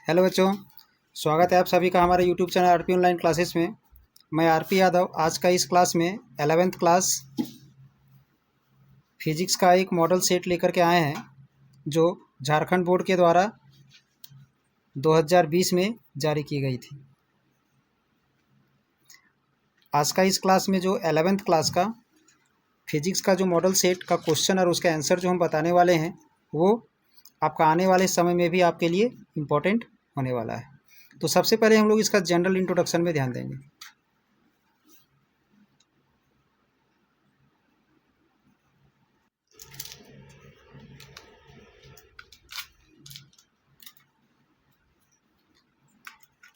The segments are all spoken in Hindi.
हेलो बच्चों, स्वागत है आप सभी का हमारे YouTube channel RP online classes में। मैं आरपी यादव आज का इस क्लास में 11th क्लास फिजिक्स का एक मॉडल सेट लेकर के आए हैं जो झारखंड बोर्ड के द्वारा 2020 में जारी की गई थी। आज का इस क्लास में जो 11th क्लास का फिजिक्स का जो मॉडल सेट का क्वेश्चन और उसका आंसर जो हम बताने वाले हैं वो आपका आने वाले समय में भी आपके लिए इम्पोर्टेंट होने वाला है। तो सबसे पहले हम लोग इसका जनरल इंट्रोडक्शन में ध्यान देंगे।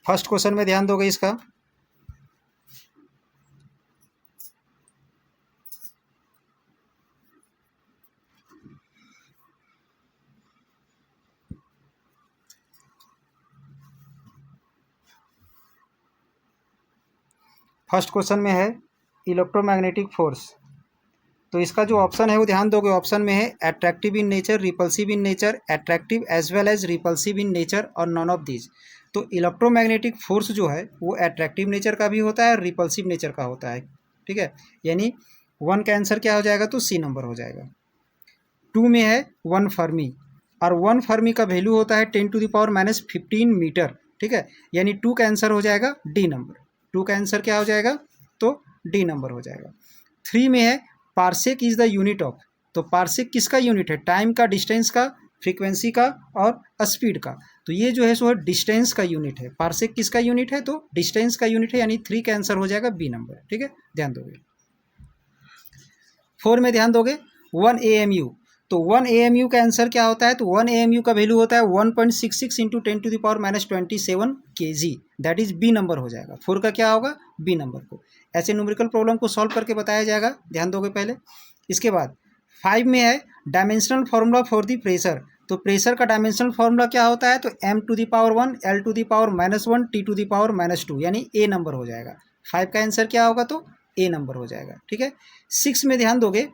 फर्स्ट क्वेश्चन में ध्यान दोगे इसका। फर्स्ट क्वेश्चन में है इलेक्ट्रोमैग्नेटिक फोर्स। तो इसका जो ऑप्शन है वो ध्यान दोगे। ऑप्शन में है attractive in nature, repulsive in nature, attractive as well as repulsive in nature और नॉन ऑफ दीज। तो इलेक्ट्रोमैग्नेटिक फोर्स जो है वो अट्रैक्टिव नेचर का भी होता है और रिपल्सिव नेचर का होता है। ठीक है, यानी 1 का आंसर क्या हो जाएगा तो सी नंबर हो जाएगा। 2 में है 1 फर्मी और 1 फर्मी का वैल्यू होता है 10⁻⁻15 मीटर। ठीक है, यानी 2 का आंसर हो जाएगा डी नंबर। 2 का आंसर क्या हो जाएगा तो डी नंबर हो जाएगा। 3 में है parsec is the unit of. तो पार्सेक किसका यूनिट है? टाइम का, डिस्टेंस का, फ्रीक्वेंसी का और स्पीड का। तो ये जो है सो डिस्टेंस का यूनिट है। पार्सेक किसका यूनिट है तो डिस्टेंस का यूनिट है, यानी 3 का आंसर हो जाएगा बी नंबर। ठीक है, ध्यान दोगे। 4 में ध्यान दोगे 1 AMU। तो 1 AMU का आंसर क्या होता है तो 1 AMU का वैल्यू होता है 1.66 into 10⁻⁻27 kg। That is B number हो जाएगा। 4 का क्या होगा बी नंबर को। ऐसे न्यूमेरिकल प्रॉब्लम को सॉल्व करके बताया जाएगा, ध्यान दोगे पहले। इसके बाद 5 में है dimensional formula for the pressure. तो प्रेशर का डायमेंशनल फार्मूला क्या होता है तो m⁻1 l⁻−1 t⁻−2, यानी ए नंबर हो जाएगा। 5 का आंसर क्या होगा तो ए नंबर हो जाएगा। ठीक है, 6 में ध्यान दोगे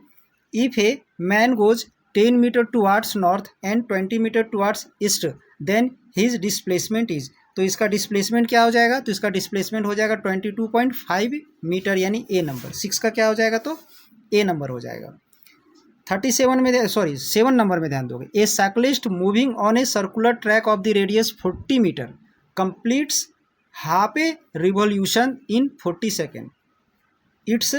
if a man goes 10 metre towards north and 20 metre towards east then his displacement is. तो इसका डिस्प्लेसमेंट क्या हो जाएगा तो इसका डिस्प्लेसमेंट हो जाएगा 22.5 मीटर, यानी ए नंबर। 6 का क्या हो जाएगा तो ए नंबर हो जाएगा। 7 नंबर में ध्यान दोगे a cyclist moving on a circular track of the radius 40 metre completes half a revolution in 40 second. Its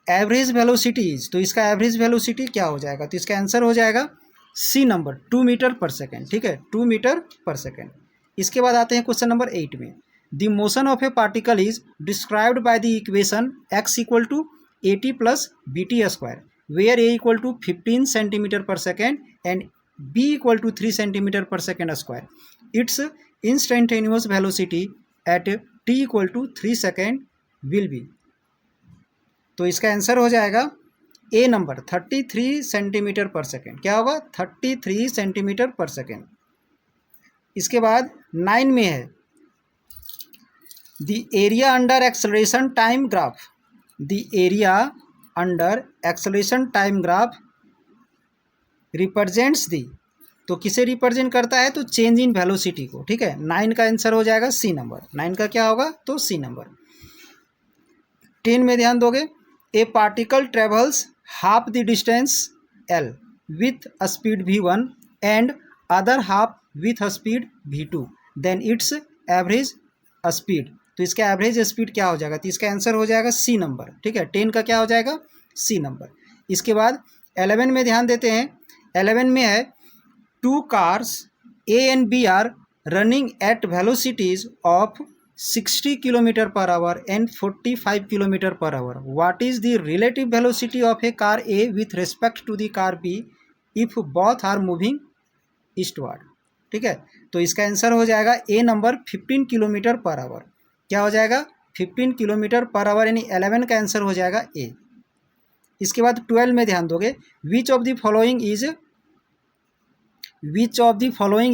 average velocity is. तो इसका एवरेज वेलोसिटी क्या हो जाएगा तो इसका आंसर हो जाएगा सी नंबर 2 मीटर पर सेकेंड। ठीक है, 2 मीटर पर सेकेंड। इसके बाद आते हैं क्वेश्चन नंबर 8 में। The motion of a particle is described by the equation x = 80 + bt², where a = 15 centimetre per second and b = 3 centimetre per second square. Its instantaneous velocity at t = 3 second will be. तो इसका आंसर हो जाएगा A number 33 centimetre per second. क्या होगा 33 सेंटीमीटर पर सेकेंड। इसके बाद 9 में है the area under acceleration time graph. The area under acceleration time graph represents दी। तो किसे रिप्रेजेंट करता है तो चेंज इन वेलोसिटी को। ठीक है, 9 का आंसर हो जाएगा सी नंबर। 9 का क्या होगा तो सी नंबर। 10 में ध्यान दोगे a particle travels half the distance l with speed v1 and other half with speed v2 then its average speed. तो इसका एवरेज स्पीड क्या हो जाएगा तो इसका आंसर हो जाएगा सी नंबर। ठीक है, 10 का क्या हो जाएगा सी नंबर। इसके बाद 11 में ध्यान देते हैं। 11 में है 2 cars A and B are running at velocities of 60 kilometre per hour and 45 kilometre per hour. What is the relative velocity of a car A with respect to the car B if both are moving eastward. ठीक है, तो इसका आंसर हो जाएगा A number 15 kilometre per hour. क्या हो जाएगा 15 किलोमीटर पर आवर, यानी 11 का आंसर हो जाएगा ए। इसके बाद 12 में ध्यान दोगे which of the following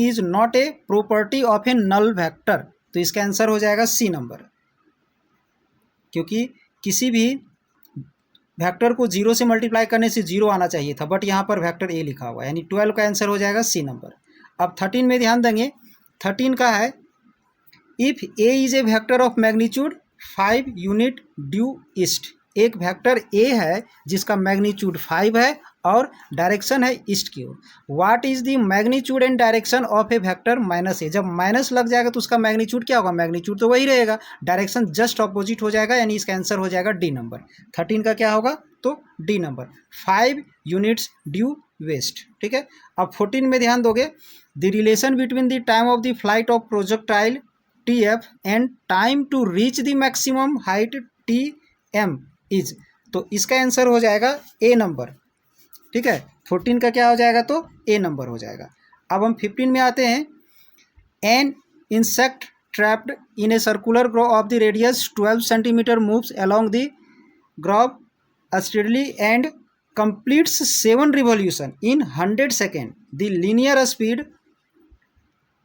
is not a property of a null vector. तो इसका आंसर हो जाएगा सी नंबर, क्योंकि किसी भी वेक्टर को 0 से मल्टीप्लाई करने से 0 आना चाहिए था, बट यहाँ पर वेक्टर ए लिखा हुआ है, यानी 12 का आंसर हो जाएगा सी नंबर। अब 13 में ध्यान देंगे। 13 का है if A is a vector of magnitude 5 unit due east, एक वेक्टर ए है जिसका मैग्नीट्यूड 5 है और डायरेक्शन है ईस्ट की ओर। What is the magnitude and direction of a vector minus A, जब माइनस लग जाएगा तो उसका मैग्नीट्यूड क्या होगा, मैग्नीट्यूड तो वही रहेगा, डायरेक्शन जस्ट ऑपोजिट हो जाएगा, यानी इसका आंसर हो जाएगा डी नंबर। 13 का क्या होगा, तो D number, 5 units due west. ठीक है, अब 14 में ध्यान दोगे, the relation between the time of the flight of projectile TF and time to reach the maximum height TM is, तो इसका आंसर हो जाएगा ए नंबर। ठीक है, 14 का क्या हो जाएगा, तो ए नंबर हो जाएगा। अब हम 15 में आते हैं, an insect trapped in a circular grow of the radius 12 centimetre moves along the Grove steadily and completes 7 revolution in 100 second, the linear speed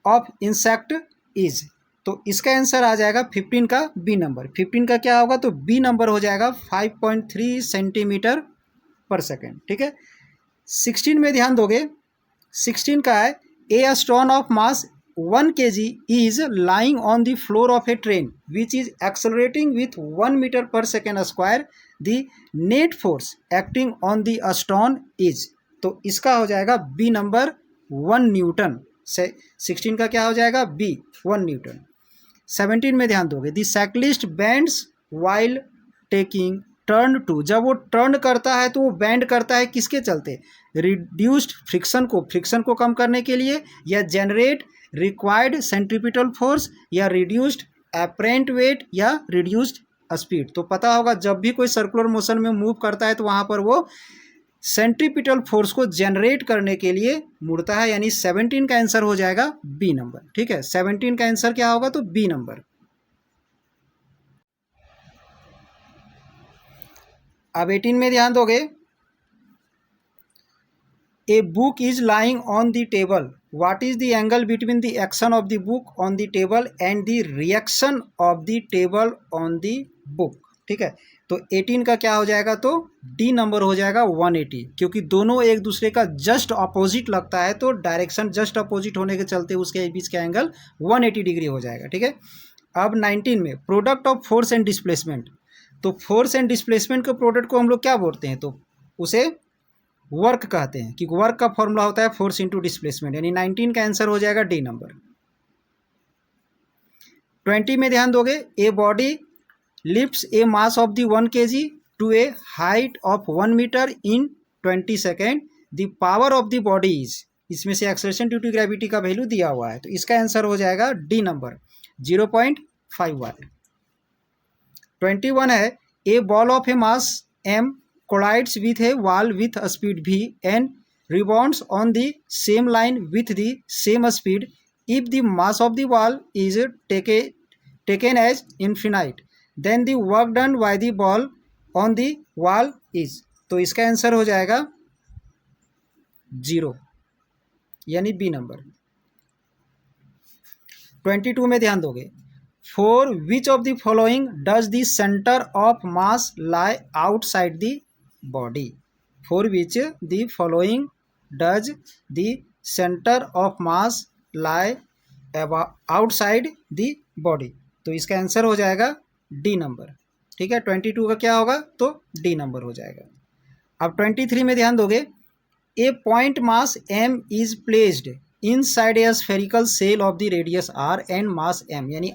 of insect is, तो इसका आंसर आ जाएगा 15 का बी नंबर। 15 का क्या होगा, तो बी नंबर हो जाएगा 5.3 सेंटीमीटर पर सेकेंड। ठीक है, 16 में ध्यान दोगे, 16 का है, a stone of mass 1 kg is lying on the floor of a train which is accelerating with 1 meter per second square, the net force acting on the stone is, तो इसका हो जाएगा बी नंबर 1 न्यूटन से। 16 का क्या हो जाएगा, बी 1 न्यूटन। 17 में ध्यान दोगे, the cyclist bends while taking turn to, जब वो टर्न करता है तो वो बैंड करता है किसके चलते, रिड्यूस्ड फ्रिक्शन को कम करने के लिए, या जनरेट रिक्वायर्ड सेंट्रीपिटल फोर्स, या रिड्यूस्ड एपरेंट वेट, या रिड्यूस्ड स्पीड। तो पता होगा जब भी कोई सर्कुलर मोशन में मूव करता है तो वहाँ पर वो सेंट्रीपिटल फोर्स को जनरेट करने के लिए मुड़ता है, यानी 17 का आंसर हो जाएगा बी नंबर। ठीक है, 17 का आंसर क्या होगा, तो बी नंबर। अब 18 में ध्यान दोगे, a book is lying on the table, what is the angle between the action of the book on the table and the reaction of the table on the book. ठीक है, तो 18 का क्या हो जाएगा, तो डी नंबर हो जाएगा 180, क्योंकि दोनों एक दूसरे का जस्ट अपोजिट लगता है, तो डायरेक्शन जस्ट अपोजिट होने के चलते उसके बीच का एंगल 180 डिग्री हो जाएगा। ठीक है, अब 19 में, product of force and displacement, तो फोर्स एंड डिस्प्लेसमेंट के प्रोडक्ट को हम लोग क्या बोलते हैं, तो उसे वर्क कहते हैं, कि वर्क का फॉर्मूला होता है फोर्स इंटू डिस्प्लेसमेंट, यानी 19 का आंसर हो जाएगा डी नंबर। 20 में ध्यान दोगे, a body lifts a mass of the 1 kg to a height of 1 metre in 20 second, the power of the body is, इसमें से एक्सेलरेशन ड्यू टू ग्रेविटी का वैल्यू दिया हुआ है, तो इसका आंसर हो जाएगा डी नंबर 0.5 वाट। 21 है, a ball of a mass m collides with a wall with a speed v and rebounds on the same line with the same speed if the mass of the wall is taken as infinite, then the work done by the ball on the wall is, तो इसका आंसर हो जाएगा 0, यानी बी नंबर। 22 में ध्यान दोगे, for which of the following does the center of mass lie outside the body, for which the following does the center of mass lie outside the body, तो इसका आंसर हो जाएगा डी नंबर। ठीक है, 22 का क्या होगा, तो डी नंबर हो जाएगा। अब 23 में ध्यान दोगे, a point mass m is placed inside a spherical shell of the radius r and mass m, यानी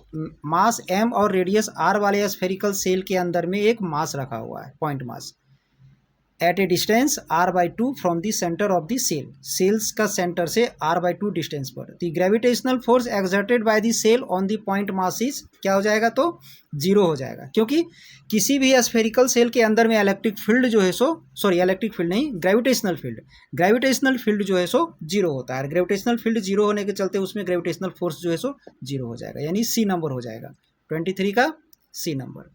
मास m और रेडियस r वाले स्फेरिकल सेल के अंदर में एक मास रखा हुआ है, point mass, at a distance r/2 from the centre of the shell, shells का सेंटर से r/2 डिस्टेंस पर, the gravitational force exerted by the shell on the point mass is, क्या हो जाएगा, तो 0 हो जाएगा, क्योंकि किसी भी स्फेरिकल सेल के अंदर में इलेक्ट्रिक फील्ड जो है सो, सॉरी इलेक्ट्रिक फील्ड नहीं, ग्रेविटेशनल फील्ड जो है सो 0 होता है। ग्रेविटेशनल फील्ड 0 होने के चलते उसमें ग्रेविटेशनल फोर्स जो है सो 0 हो जाएगा, यानी सी नंबर हो जाएगा। 23 का सी नंबर।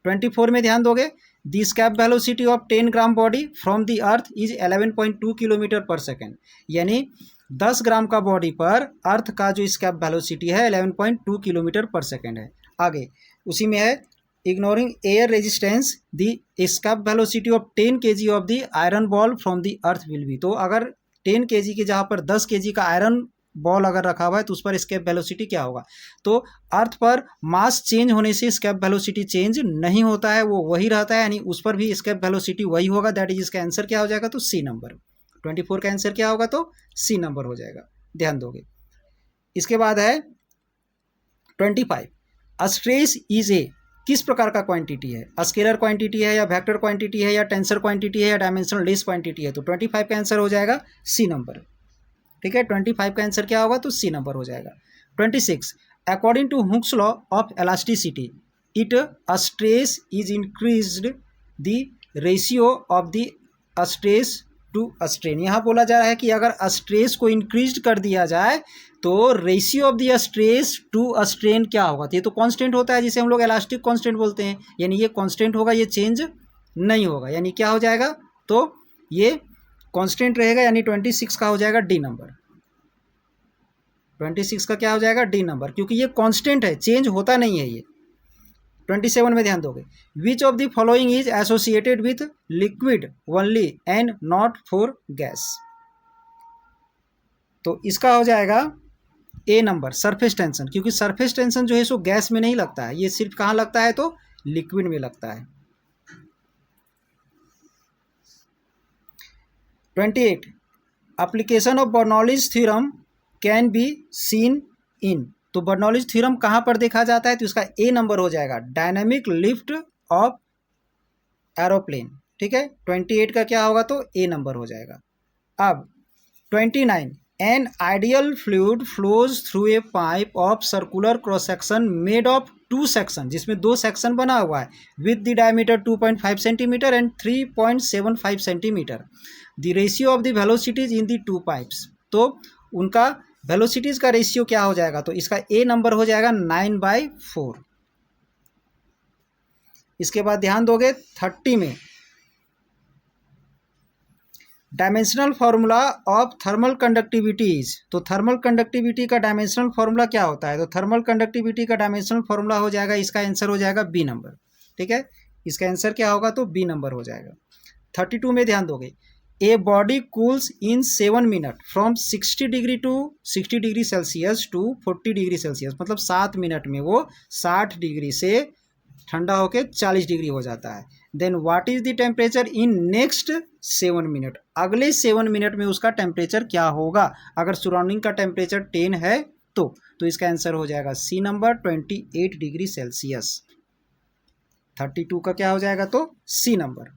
24 में ध्यान दोगे, the escape velocity of 10 gram body from the earth is 11.2 kilometre per second, यानी 10 ग्राम का बॉडी पर अर्थ का जो स्केप वेलोसिटी है 11.2 किलोमीटर पर सेकेंड है। आगे उसी में है, ignoring air resistance the escape velocity of 10 kg of the iron ball from the earth will be, तो अगर 10 kg के जहाँ पर 10 kg का आयरन बॉल अगर रखा हुआ है तो उस पर एस्केप वेलोसिटी क्या होगा। तो अर्थ पर मास चेंज होने से एस्केप वेलोसिटी चेंज नहीं होता है, वो वही रहता है, यानी उस पर भी एस्केप वेलोसिटी वही होगा। दैट इज इसका आंसर क्या हो जाएगा, तो सी नंबर। 24 का आंसर क्या होगा, तो सी नंबर हो जाएगा, ध्यान दोगे। इसके बाद है 25। स्ट्रेस इज ए किस प्रकार का क्वांटिटी है, स्केलर क्वांटिटी है या वेक्टर क्वांटिटी है या टेंसर क्वांटिटी है या डायमेंशनल लेस क्वांटिटी है। तो 25 का आंसर हो जाएगा सी नंबर, ठीक है। 25 का आंसर क्या होगा, तो सी नंबर हो जाएगा। 26। According to Hooke's law of elasticity it stress is increased the ratio of the stress to strain. यहाँ बोला जा रहा है कि अगर स्ट्रेस को इंक्रीज कर दिया जाए तो ratio of the stress to strain क्या होगा। तो ये तो कांस्टेंट होता है जिसे हम लोग इलास्टिक कांस्टेंट बोलते हैं, यानी ये कांस्टेंट होगा, ये चेंज नहीं होगा, यानी क्या हो जाएगा, तो ये कांस्टेंट रहेगा, यानी 26 का हो जाएगा डी नंबर। 26 का क्या हो जाएगा, डी नंबर, क्योंकि ये कांस्टेंट है, चेंज होता नहीं है ये। 27 में ध्यान दोगे, which of the following is associated with liquid only and not for gas. तो इसका हो जाएगा ए नंबर, सरफेस टेंशन, क्योंकि सरफेस टेंशन जो है सो गैस में नहीं लगता है, ये सिर्फ कहाँ लगता है, तो लिक्विड में लगता है। 28। Application of Bernoulli's theorem can be seen in. तो बर्नौलीज थ्योरम कहाँ पर देखा जाता है, तो इसका ए नंबर हो जाएगा, डायनेमिक लिफ्ट ऑफ एरोप्लेन, ठीक है। 28 का क्या होगा, तो ए नंबर हो जाएगा। अब 29। An ideal fluid flows through a pipe of circular cross section made of 2 section, जिसमें 2 सेक्शन बना हुआ है, with the diameter 2.5 centimetre and 3.75 centimetre. The ratio of the velocities in the 2 pipes. तो उनका वेलोसिटीज का रेशियो क्या हो जाएगा, तो इसका ए नंबर हो जाएगा 9/4। इसके बाद ध्यान दोगे 30 में, dimensional formula of thermal conductivities. तो थर्मल कंडक्टिविटी का डायमेंशनल फार्मूला क्या होता है, तो थर्मल कंडक्टिविटी का डायमेंशनल फार्मूला हो जाएगा, इसका आंसर हो जाएगा बी नंबर, ठीक है। इसका आंसर क्या होगा, तो बी नंबर हो जाएगा। 32 में ध्यान दोगे, a body cools in 7 minute from 60 degree to 60 degree Celsius to 40 degree Celsius, मतलब 7 मिनट में वो 60 डिग्री से ठंडा होकर 40 डिग्री हो जाता है। Then what is the temperature in next 7 minute, अगले 7 मिनट में उसका टेम्परेचर क्या होगा, अगर सराउंडिंग का टेम्परेचर 10 है तो इसका आंसर हो जाएगा सी नंबर, 28 डिग्री सेल्सियस। 32 का क्या हो जाएगा, तो सी नंबर,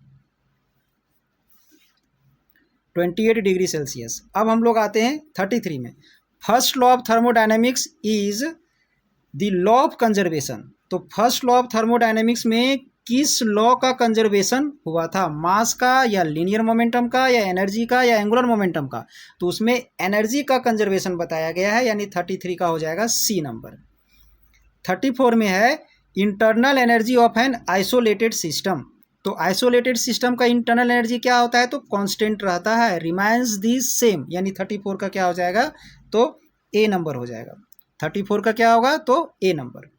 28 डिग्री सेल्सियस। अब हम लोग आते हैं 33 में, first law of thermodynamics is the law of conservation. तो फर्स्ट लॉ ऑफ थर्मोडायनेमिक्स में किस लॉ का कंजर्वेशन हुआ था, मास का या लीनियर मोमेंटम का या एनर्जी का या एंगुलर मोमेंटम का। तो उसमें एनर्जी का कंजर्वेशन बताया गया है, यानी 33 का हो जाएगा सी नंबर। 34 में है internal energy of an isolated system. तो आइसोलेटेड सिस्टम का इंटरनल एनर्जी क्या होता है, तो कांस्टेंट रहता है, रिमाइंस दी सेम, यानी 34 का क्या हो जाएगा, तो ए नंबर हो जाएगा। 34 का क्या होगा, तो ए नंबर।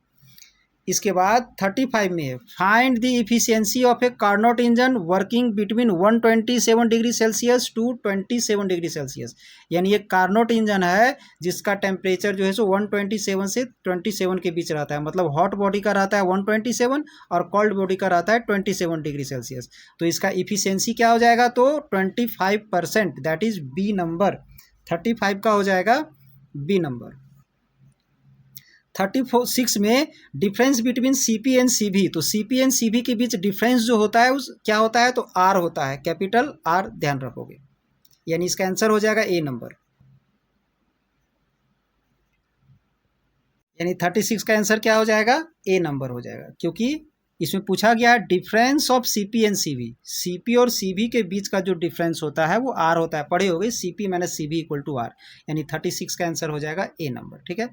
इसके बाद 35 में है, find the efficiency of a Carnot engine working between 127 degree Celsius to 27 degree Celsius. यानी ये कार्नोट इंजन है जिसका टेम्परेचर जो है सो 127 से 27 के बीच रहता है, मतलब हॉट बॉडी का रहता है 127 और कोल्ड बॉडी का रहता है 27 डिग्री सेल्सियस। तो इसका इफिशियंसी क्या हो जाएगा, तो 25%, दैट इज बी नंबर। 35 का हो जाएगा बी नंबर। 36 में difference between CP and CV. तो सीपी एंड सीवी के बीच डिफरेंस जो होता है उस क्या होता है, तो आर होता है, कैपिटल आर ध्यान रखोगे, यानी इसका आंसर हो जाएगा ए नंबर। यानी 36 का आंसर क्या हो जाएगा, ए नंबर हो जाएगा, क्योंकि इसमें पूछा गया है difference of CP and CV. CP और सीवी के बीच का जो डिफरेंस होता है वो आर होता है, पढ़े हो गए, CP minus CV equal to R, यानी 36 का आंसर हो जाएगा ए नंबर, ठीक है।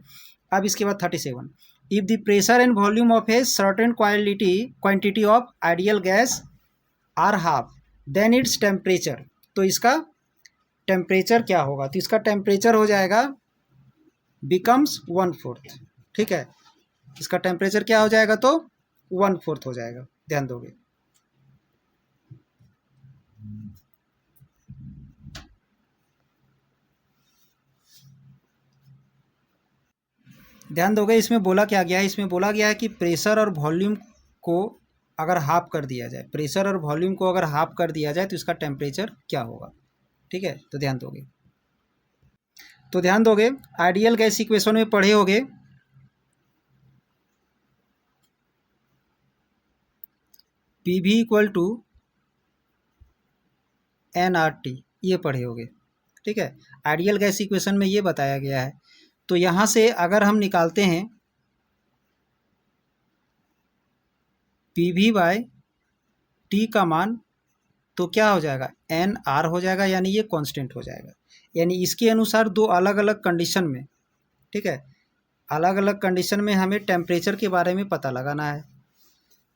अब इसके बाद 37, if the pressure and volume of a certain quantity of ideal gas are half then its temperature. तो इसका टेम्परेचर क्या होगा, तो इसका टेम्परेचर हो जाएगा बिकम्स 1/4, ठीक है। इसका टेम्परेचर क्या हो जाएगा, तो 1/4 हो जाएगा, ध्यान दोगे। ध्यान दोगे इसमें बोला क्या गया है, इसमें बोला गया है कि प्रेशर और वॉल्यूम को अगर हाफ कर दिया जाए, प्रेशर और वॉल्यूम को अगर हाफ कर दिया जाए तो इसका टेम्परेचर क्या होगा। ठीक है, तो ध्यान दोगे आइडियल गैस इक्वेशन में पढ़े होगे P V equal to N R T, ये पढ़े होगे। ठीक है, आइडियल गैस इक्वेशन में ये बताया गया है। तो यहाँ से अगर हम निकालते हैं पी वी बाय टी का मान तो क्या हो जाएगा, एन आर हो जाएगा, यानी ये कांस्टेंट हो जाएगा। यानी इसके अनुसार दो अलग अलग कंडीशन में, ठीक है, अलग अलग कंडीशन में हमें टेम्परेचर के बारे में पता लगाना है।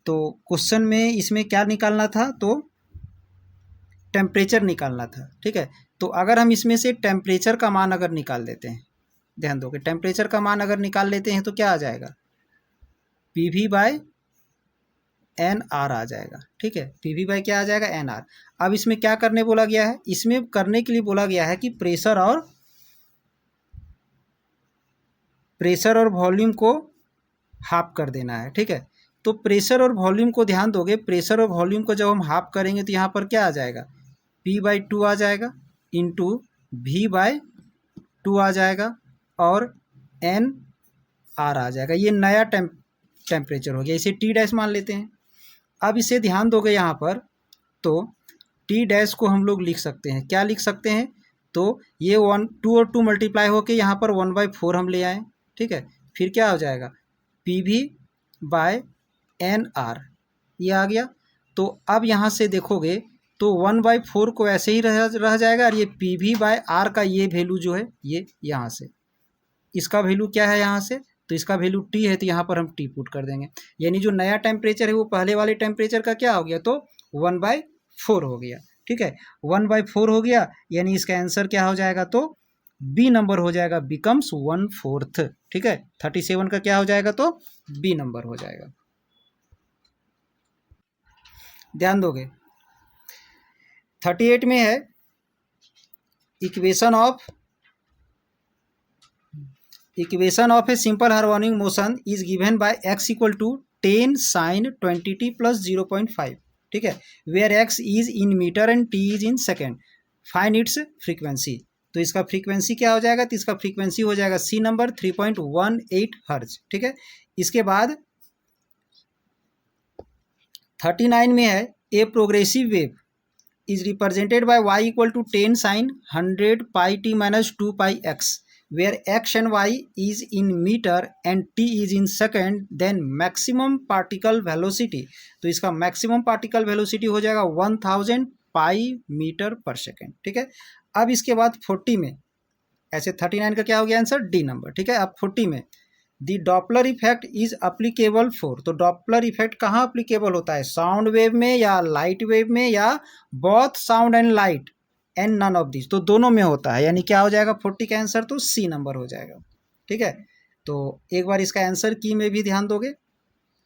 तो क्वेश्चन में इसमें क्या निकालना था, तो टेम्परेचर निकालना था। ठीक है, तो अगर हम इसमें से टेम्परेचर का मान अगर निकाल देते हैं, ध्यान दो कि टेम्परेचर का मान अगर निकाल लेते हैं तो क्या आ जाएगा, P V by N R आ जाएगा। ठीक है, पी वी बाय क्या आ जाएगा, एन आर। अब इसमें क्या करने बोला गया है, इसमें करने के लिए बोला गया है कि प्रेशर और वॉल्यूम को हाफ कर देना है। ठीक है, तो प्रेशर और वॉल्यूम को ध्यान दोगे, प्रेशर और वॉल्यूम को जब हम हाफ करेंगे तो यहाँ पर क्या आ जाएगा, P/2 आ जाएगा इंटू V/2 आ जाएगा और एन आर आ जाएगा। ये नया टेम्परेचर हो गया, इसे T डैश मान लेते हैं। अब इसे ध्यान दोगे यहाँ पर, तो T डैश को हम लोग लिख सकते हैं, क्या लिख सकते हैं, तो ये 2 और 2 मल्टीप्लाई होके यहाँ पर 1/4 हम ले आए। ठीक है, फिर क्या हो जाएगा, PV/NR, ये आ गया। तो अब यहाँ से देखोगे तो 1/4 को ऐसे ही रह जाएगा, और ये PV/R का ये वैल्यू जो है, ये यहाँ से इसका वैल्यू क्या है, यहाँ से तो इसका वैल्यू T है, तो यहाँ पर हम T पुट कर देंगे। यानी जो नया टेम्परेचर है वो पहले वाले टेम्परेचर का क्या हो गया, तो 1/4 हो गया। ठीक है, 1/4 हो गया, यानी इसका आंसर क्या हो जाएगा, तो बी नंबर हो जाएगा, बिकम्स 1/4। ठीक है, 37 का क्या हो जाएगा, तो बी नंबर हो जाएगा। ध्यान दोगे 38 में है equation of a simple harmonic motion is given by x equal to 10 sin 20t plus 0.5। ठीक है, where x is in metre and t is in second, find its frequency. तो इसका फ्रीक्वेंसी क्या हो जाएगा, तो इसका फ्रीक्वेंसी हो जाएगा सी नंबर 3.18 हर्ट्ज। ठीक है, इसके बाद 39 में है a progressive wave is represented by y equal to 10 sin 100 pi t minus 2 pi x, where x and y is in meter and t is in second, then maximum particle velocity, तो इसका maximum particle velocity हो जाएगा 1000 pi मीटर पर सेकेंड। ठीक है, अब इसके बाद 40 में, ऐसे 39 का क्या हो गया आंसर, डी नंबर। ठीक है, अब 40 में the Doppler effect is applicable for, तो डॉपलर इफेक्ट कहाँ अप्लीकेबल होता है, साउंड वेव में या लाइट वेव में, या both sound and light and none of this, तो दोनों में होता है। यानी क्या हो जाएगा 40 का आंसर, तो सी नंबर हो जाएगा। ठीक है, तो एक बार इसका आंसर की में भी ध्यान दोगे,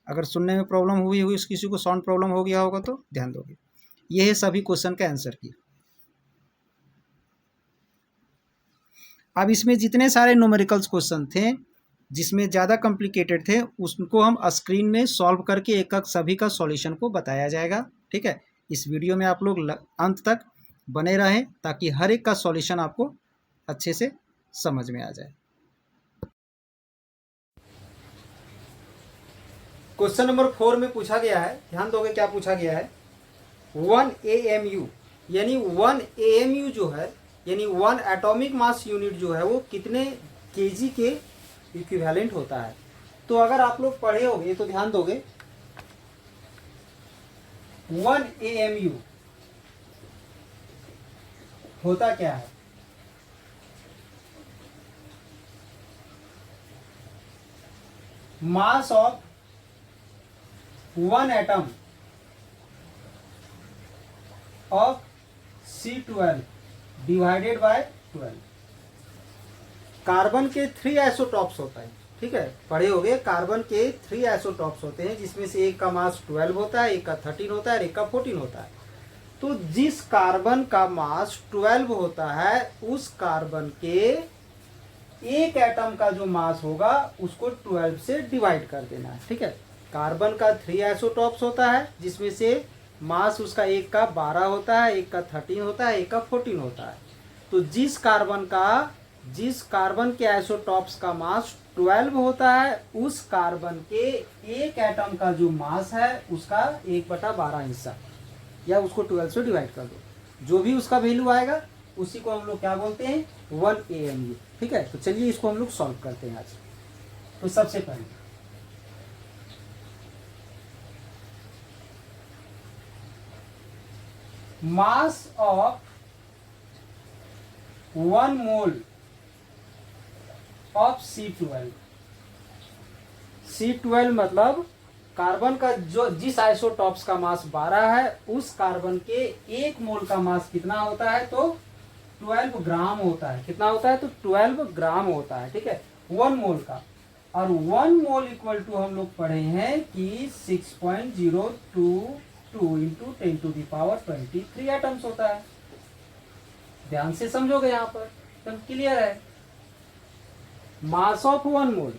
अगर सुनने में प्रॉब्लम हुई किसी को साउंड प्रॉब्लम हो गया होगा तो ध्यान दोगे। ये है सभी क्वेश्चन का आंसर की। अब इसमें जितने सारे न्यूमेरिकल्स क्वेश्चन थे जिसमें ज़्यादा कॉम्प्लिकेटेड थे, उसको हम स्क्रीन में सॉल्व करके एक एक सभी का सॉल्यूशन को बताया जाएगा। ठीक है, इस वीडियो में आप लोग अंत तक बने रहें ताकि हर एक का सॉल्यूशन आपको अच्छे से समझ में आ जाए। क्वेश्चन नंबर 4 में पूछा गया है, ध्यान दोगे क्या पूछा गया है, 1 AMU, यानी 1 AMU जो है, यानी 1 एटॉमिक मास यूनिट जो है वो कितने केजी के इक्विवेलेंट होता है। तो अगर आप लोग पढ़े होंगे तो ध्यान दोगे 1 AMU होता क्या है, मास of 1 atom of C12 divided by 12। Carbon के 3 आइसोटॉप्स होता है। ठीक है, पढ़े होंगे कार्बन के 3 आइसोटॉप्स होते हैं, जिसमें से एक का मास 12 होता है, एक का 13 होता है और एक का 14 होता है। तो जिस कार्बन का मास 12 होता है उस कार्बन के एक एटम का जो मास होगा उसको 12 से डिवाइड कर देना है। ठीक है, कार्बन का 3 आइसोटॉप्स होता है, जिसमें से मास उसका एक का 12 होता है, एक का 13 होता है, एक का 14 होता है। तो जिस कार्बन के आइसोटॉप्स का मास 12 होता है, उस कार्बन के एक एटम का जो मास है उसका 1/12 हिस्सा, या उसको 12 से डिवाइड कर दो, जो भी उसका वैल्यू आएगा उसी को हम लोग क्या बोलते हैं, 1 AMU। ठीक है, तो चलिए इसको हम लोग सॉल्व करते हैं आज। तो सबसे पहले मास of 1 mole of C12, C12 मतलब कार्बन का जो जिस आइसोटॉप्स का मास 12 है, उस कार्बन के एक मोल का मास कितना होता है, तो 12 ग्राम होता है। कितना होता है, तो 12 ग्राम होता है। ठीक है, 1 मोल का, और 1 मोल इक्वल टू हम लोग पढ़े हैं कि 6.022 इंटू 10⁻23 एटम्स होता है। ध्यान से समझोगे, यहाँ पर एकदम क्लियर है। मास ऑफ 1 मोल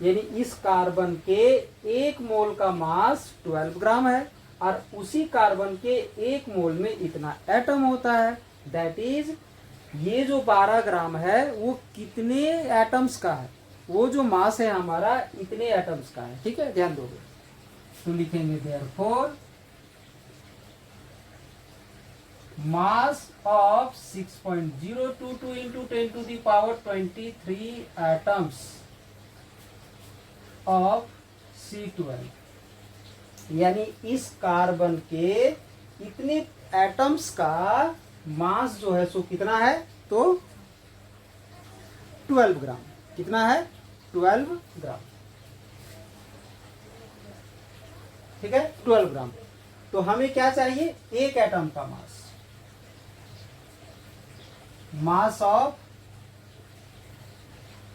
यानी इस कार्बन के एक मोल का मास 12 ग्राम है, और उसी कार्बन के एक मोल में इतना एटम होता है। दैट इज ये जो 12 ग्राम है वो कितने एटम्स का है, वो जो मास है हमारा इतने एटम्स का है। ठीक है, ध्यान दोगे तो लिखेंगे therefore mass of 6.022 into 10⁻23 atoms of C12, यानी इस कार्बन के इतने एटम्स का मास जो है सो कितना है, तो 12 ग्राम। कितना है, 12 ग्राम। ठीक है, 12 ग्राम। तो हमें क्या चाहिए, एक एटम का mass of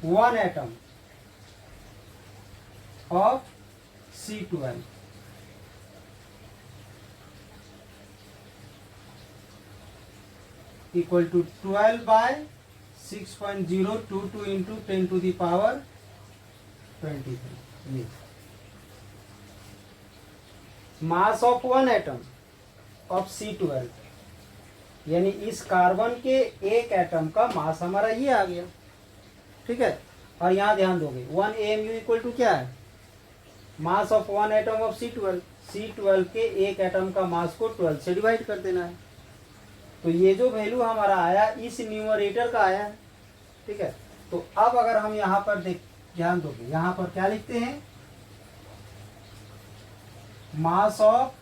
1 atom of C12 equal to 12 by 6.022 into 10⁻23। Mass of 1 atom of C12 यानी इस कार्बन के एक एटम का मास हमारा ये आ गया। ठीक है, और यहां ध्यान दोगे 1 AMU इक्वल टू क्या है, मास of 1 atom of C12। C12 के एक एटम का मास को 12 से डिवाइड कर देना है। तो ये जो वैल्यू हमारा आया इस न्यूमरेटर का आया है। ठीक है, तो अब अगर हम यहाँ पर ध्यान दोगे, यहाँ पर क्या लिखते हैं, mass of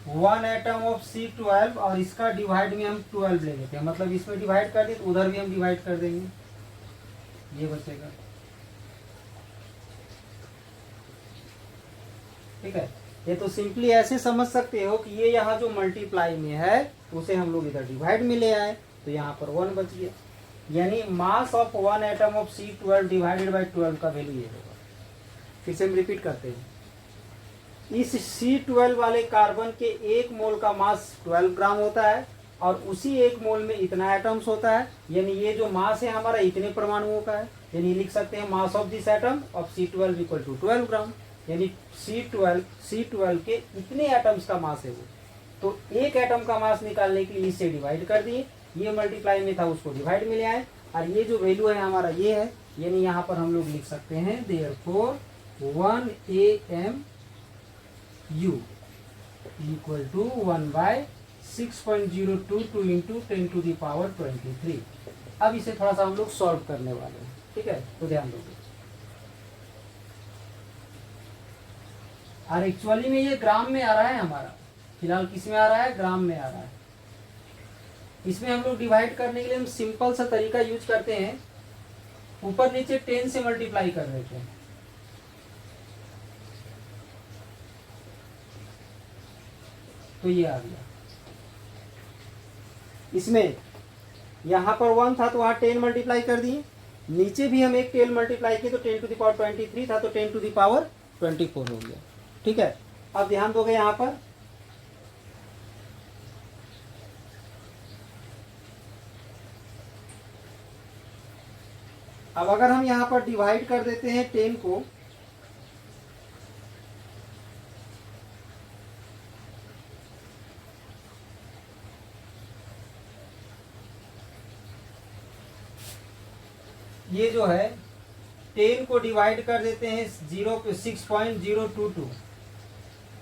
1 atom of C12, और इसका डिवाइड में हम 12 ले लेते हैं, मतलब इसमें डिवाइड कर दिए तो उधर भी हम डिवाइड कर देंगे, ये बचेगा। ठीक है, ये तो सिंपली ऐसे समझ सकते हो कि ये यहाँ जो मल्टीप्लाई में है उसे हम लोग इधर डिवाइड में ले आए, तो यहाँ पर 1 बच गया। यानी मास of 1 atom of C12 divided by 12 का वैल्यू ये होगा। फिर से हम रिपीट करते हैं, इस C12 वाले कार्बन के एक मोल का मास 12 ग्राम होता है, और उसी एक मोल में इतना एटम्स होता है, यानी ये जो मास है हमारा इतने परमाणुओं का है। यानी लिख सकते हैं mass of this atom of C12 equal to 12 gram, यानी C12 के इतने एटम्स का मास है वो। तो एक एटम का मास निकालने के लिए इसे डिवाइड कर दिए, ये मल्टीप्लाई में था उसको डिवाइड में ले आए, और ये जो वैल्यू है हमारा ये है। यानी यहाँ पर हम लोग लिख सकते हैं therefore 1 AMU equal to 1 by 6.022 into 10⁻23। अब इसे थोड़ा सा हम लोग सॉल्व करने वाले हैं। ठीक है, तो ध्यान दोगे, और एक्चुअली में ये ग्राम में आ रहा है हमारा, फिलहाल किस में आ रहा है, ग्राम में आ रहा है। इसमें हम लोग डिवाइड करने के लिए हम सिंपल सा तरीका यूज करते हैं, ऊपर नीचे 10 से मल्टीप्लाई कर देते हैं। तो ये आ गया, इसमें यहाँ पर 1 था तो वहाँ 10 मल्टीप्लाई कर दिए, नीचे भी हम एक 10 मल्टीप्लाई किए तो 10⁻23 था तो 10⁻24 हो गया। ठीक है, अब ध्यान दोगे यहाँ पर अब अगर हम यहाँ पर डिवाइड कर देते हैं 10 को, ये जो है 10 को डिवाइड कर देते हैं 6.022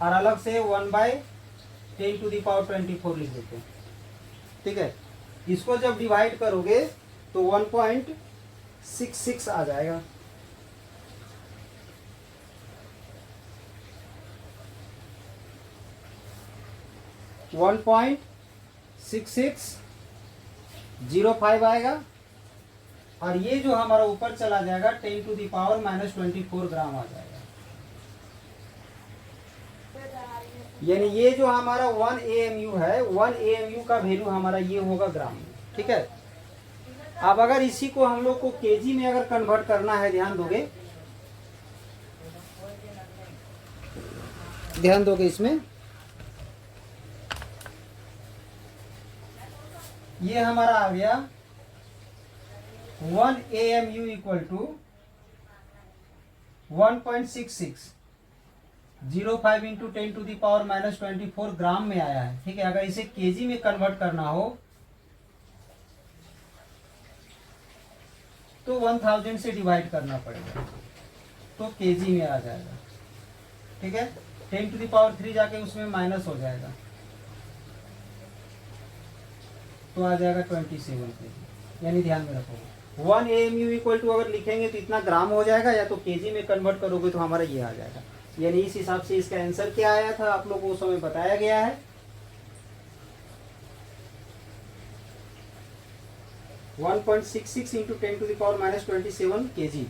और अलग से 1/10⁻24 लिख देते हैं। ठीक है, इसको जब डिवाइड करोगे तो 1.66 आ जाएगा। वन पॉइंट 6605 आएगा और ये जो हमारा ऊपर चला जाएगा 10⁻24 ग्राम आ जाएगा। यानी ये जो हमारा 1 AMU है, 1 AMU का वैल्यू हमारा ये होगा ग्राम में। ठीक है, अब अगर इसी को हम लोग को केजी में अगर कन्वर्ट करना है, ध्यान दोगे इसमें, ये हमारा आ गया 1 AMU इक्वल टू 1.6605 इंटू 10⁻24 ग्राम में आया है। ठीक है, अगर इसे केजी में कन्वर्ट करना हो तो 1000 से डिवाइड करना पड़ेगा तो केजी में आ जाएगा। ठीक है, 10⁻3 जाके उसमें माइनस हो जाएगा तो आ जाएगा 27 केजी। यानी ध्यान में रखो 1 AMU इक्वल टू अगर लिखेंगे तो इतना ग्राम हो जाएगा, या तो केजी में कन्वर्ट करोगे तो हमारा ये आ जाएगा। यानी इस हिसाब से इसका आंसर क्या आया था आप लोग को उस समय बताया गया है 1.66 इंटू 10⁻27 केजी।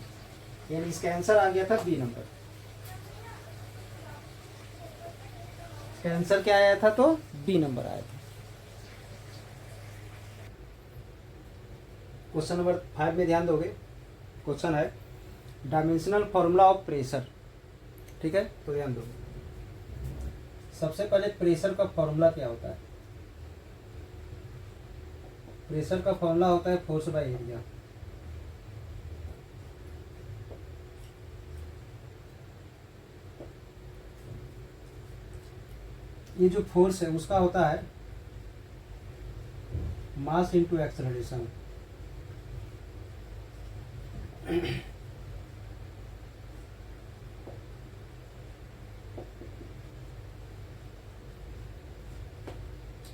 यानी इसका आंसर आ गया था बी नंबर। इसका आंसर क्या आया था? तो बी नंबर आया था। क्वेश्चन नंबर 5 में ध्यान दोगे, क्वेश्चन है डायमेंशनल फॉर्मूला ऑफ प्रेशर। ठीक है, तो ध्यान दोगे सबसे पहले प्रेशर का फॉर्मूला क्या होता है। प्रेशर का फॉर्मूला होता है फोर्स बाय एरिया। ये जो फोर्स है उसका होता है मास इनटू एक्सेलरेशन।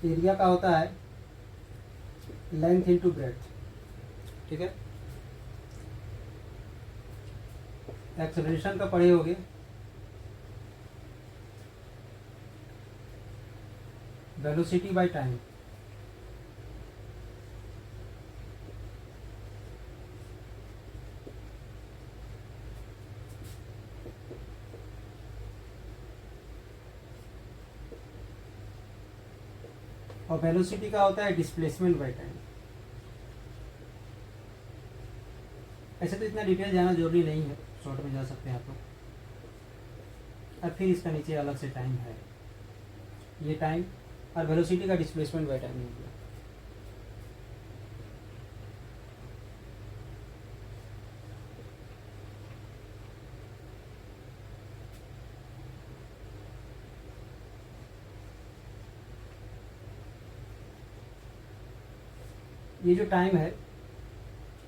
एरिया का होता है लेंथ इंटू ब्रेड्थ। ठीक है, एक्सेलरेशन का पढ़े होगे वेलोसिटी बाय टाइम। और वेलोसिटी का होता है डिस्प्लेसमेंट बाय टाइम। ऐसे तो इतना डिटेल जाना जरूरी नहीं है, शॉर्ट में जा सकते हैं आप लोग। और फिर इसका नीचे अलग से टाइम है, ये टाइम और वेलोसिटी का डिस्प्लेसमेंट बाय टाइम हो गया। ये जो टाइम है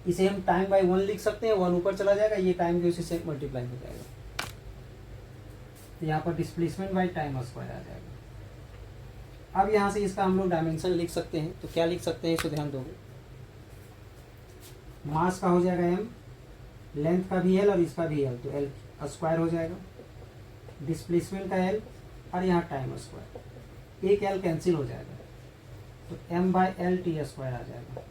इसे हम टाइम बाय 1 लिख सकते हैं, 1 ऊपर चला जाएगा, ये टाइम जो से मल्टीप्लाई हो जाएगा। तो यहाँ पर डिस्प्लेसमेंट बाय टाइम स्क्वायर आ जाएगा। अब यहाँ से इसका हम लोग डायमेंशन लिख सकते हैं, तो क्या लिख सकते हैं इसको ध्यान दोगे। मास का हो जाएगा m, लेंथ का भी l और इसका भी l, तो l स्क्वायर हो जाएगा। डिस्प्लेसमेंट का l और यहाँ टाइम स्क्वायर, एक l कैंसिल हो जाएगा तो m by l t square आ जाएगा।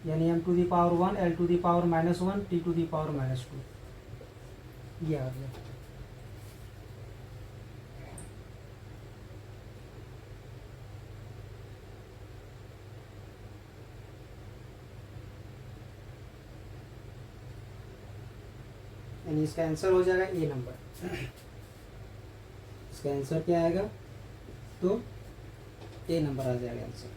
यानी m to the power 1, l to the power -1, t to the power -2, ये आ गया। यानी इसका आंसर हो जाएगा ए नंबर। इसका आंसर क्या आएगा? तो ए नंबर आ जाएगा आंसर।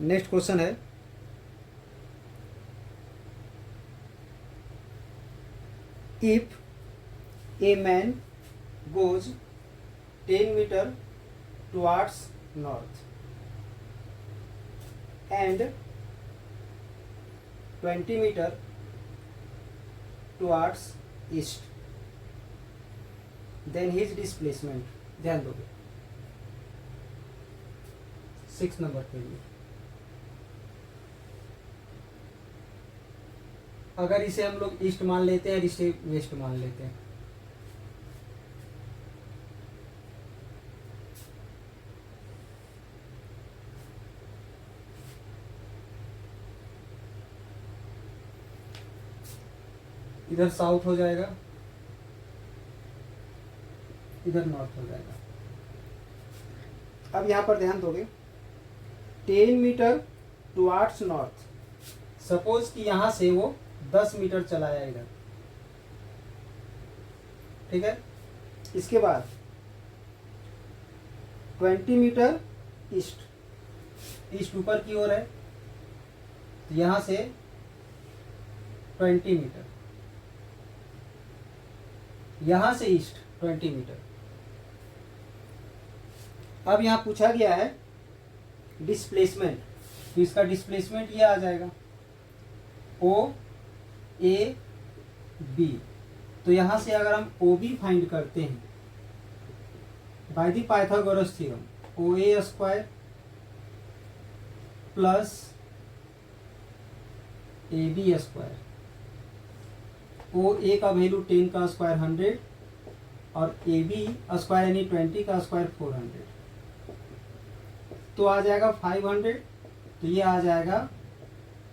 नेक्स्ट क्वेश्चन है, if a man goes 10 metre towards north and 20 metre towards east, then his displacement, ध्यान दोगे 6 नंबर के लिए। अगर इसे हम लोग ईस्ट मान लेते हैं और इसे वेस्ट मान लेते हैं, इधर साउथ हो जाएगा, इधर नॉर्थ हो जाएगा। अब यहां पर ध्यान दोगे 10 मीटर टुवार्ड्स नॉर्थ, सपोज कि यहां से वो 10 मीटर चलाया इधर, ठीक है। इसके बाद 20 मीटर ईस्ट, ईस्ट ऊपर की ओर है, तो यहां से 20 मीटर, यहां से ईस्ट 20 मीटर। अब यहां पूछा गया है डिस्प्लेसमेंट, तो इसका डिस्प्लेसमेंट ये आ जाएगा ओ ए बी। तो यहां से अगर हम ओ बी फाइंड करते हैं by the Pythagoras theorem, O A square plus A B square, O A का वैल्यू 10 का स्क्वायर 100 और ए बी स्क्वायर यानी 20 का स्क्वायर 400, तो आ जाएगा 500, तो ये आ जाएगा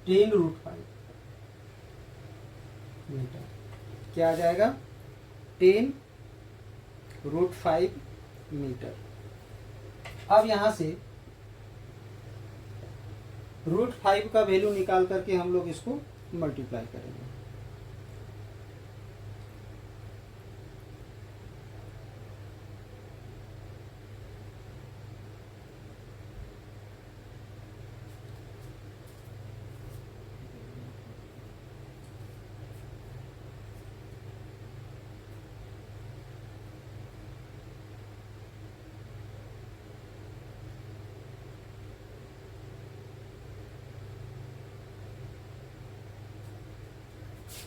10√5 मीटर। क्या आ जाएगा 10√5 मीटर। अब यहां से √5 का वैल्यू निकाल करके हम लोग इसको मल्टीप्लाई करेंगे।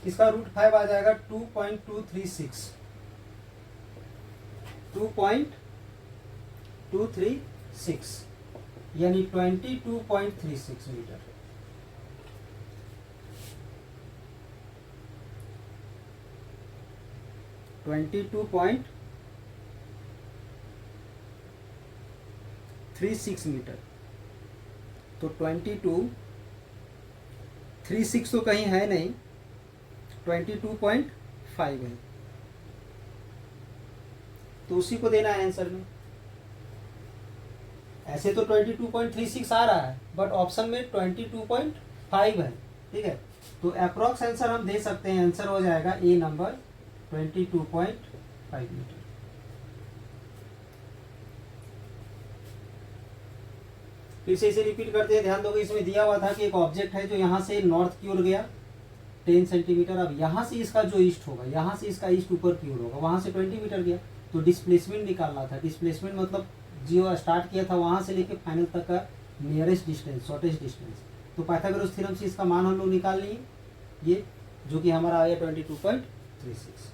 इसका √5 आ जाएगा 2.236, 2.236 यानी 22.36 मीटर। $22.36 मीटर। तो 22.36 तो कहीं है नहीं, 22.5 है, तो उसी को देना है आंसर में। ऐसे तो 22.36 आ रहा है, बट ऑप्शन में 22.5 है, ठीक है। तो अप्रोक्स आंसर हम दे सकते हैं, आंसर हो जाएगा ए नंबर 22.5 मीटर। फिर से इसे रिपीट करते हैं, ध्यान दोगे इसमें दिया हुआ था कि एक ऑब्जेक्ट है जो यहाँ से नॉर्थ की ओर गया 10 सेंटीमीटर। अब यहाँ से इसका जो ईस्ट होगा, यहाँ से इसका ईस्ट ऊपर की ओर होगा, वहां से 20 मीटर गया, तो डिस्प्लेसमेंट निकालना था। डिस्प्लेसमेंट मतलब जो स्टार्ट किया था वहां से लेके फाइनल तक का नियरेस्ट डिस्टेंस, शॉर्टेस्ट डिस्टेंस। तो पाइथागोरस थ्योरम से इसका मान हम लोग निकाल लिए, ये जो कि हमारा आ गया 22.36।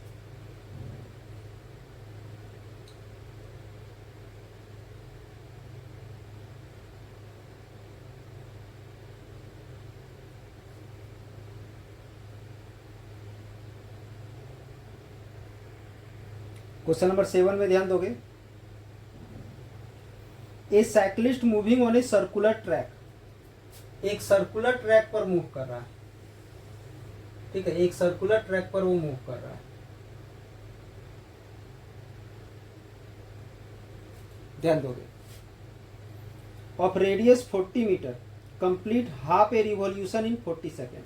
क्वेश्चन नंबर 7 में ध्यान दोगे, a cyclist moving on a circular track, एक सर्कुलर ट्रैक पर मूव कर रहा है, ठीक है, एक सर्कुलर ट्रैक पर वो मूव कर रहा है। ध्यान दोगे, of radius 40 metre, complete half a revolution in 40 second.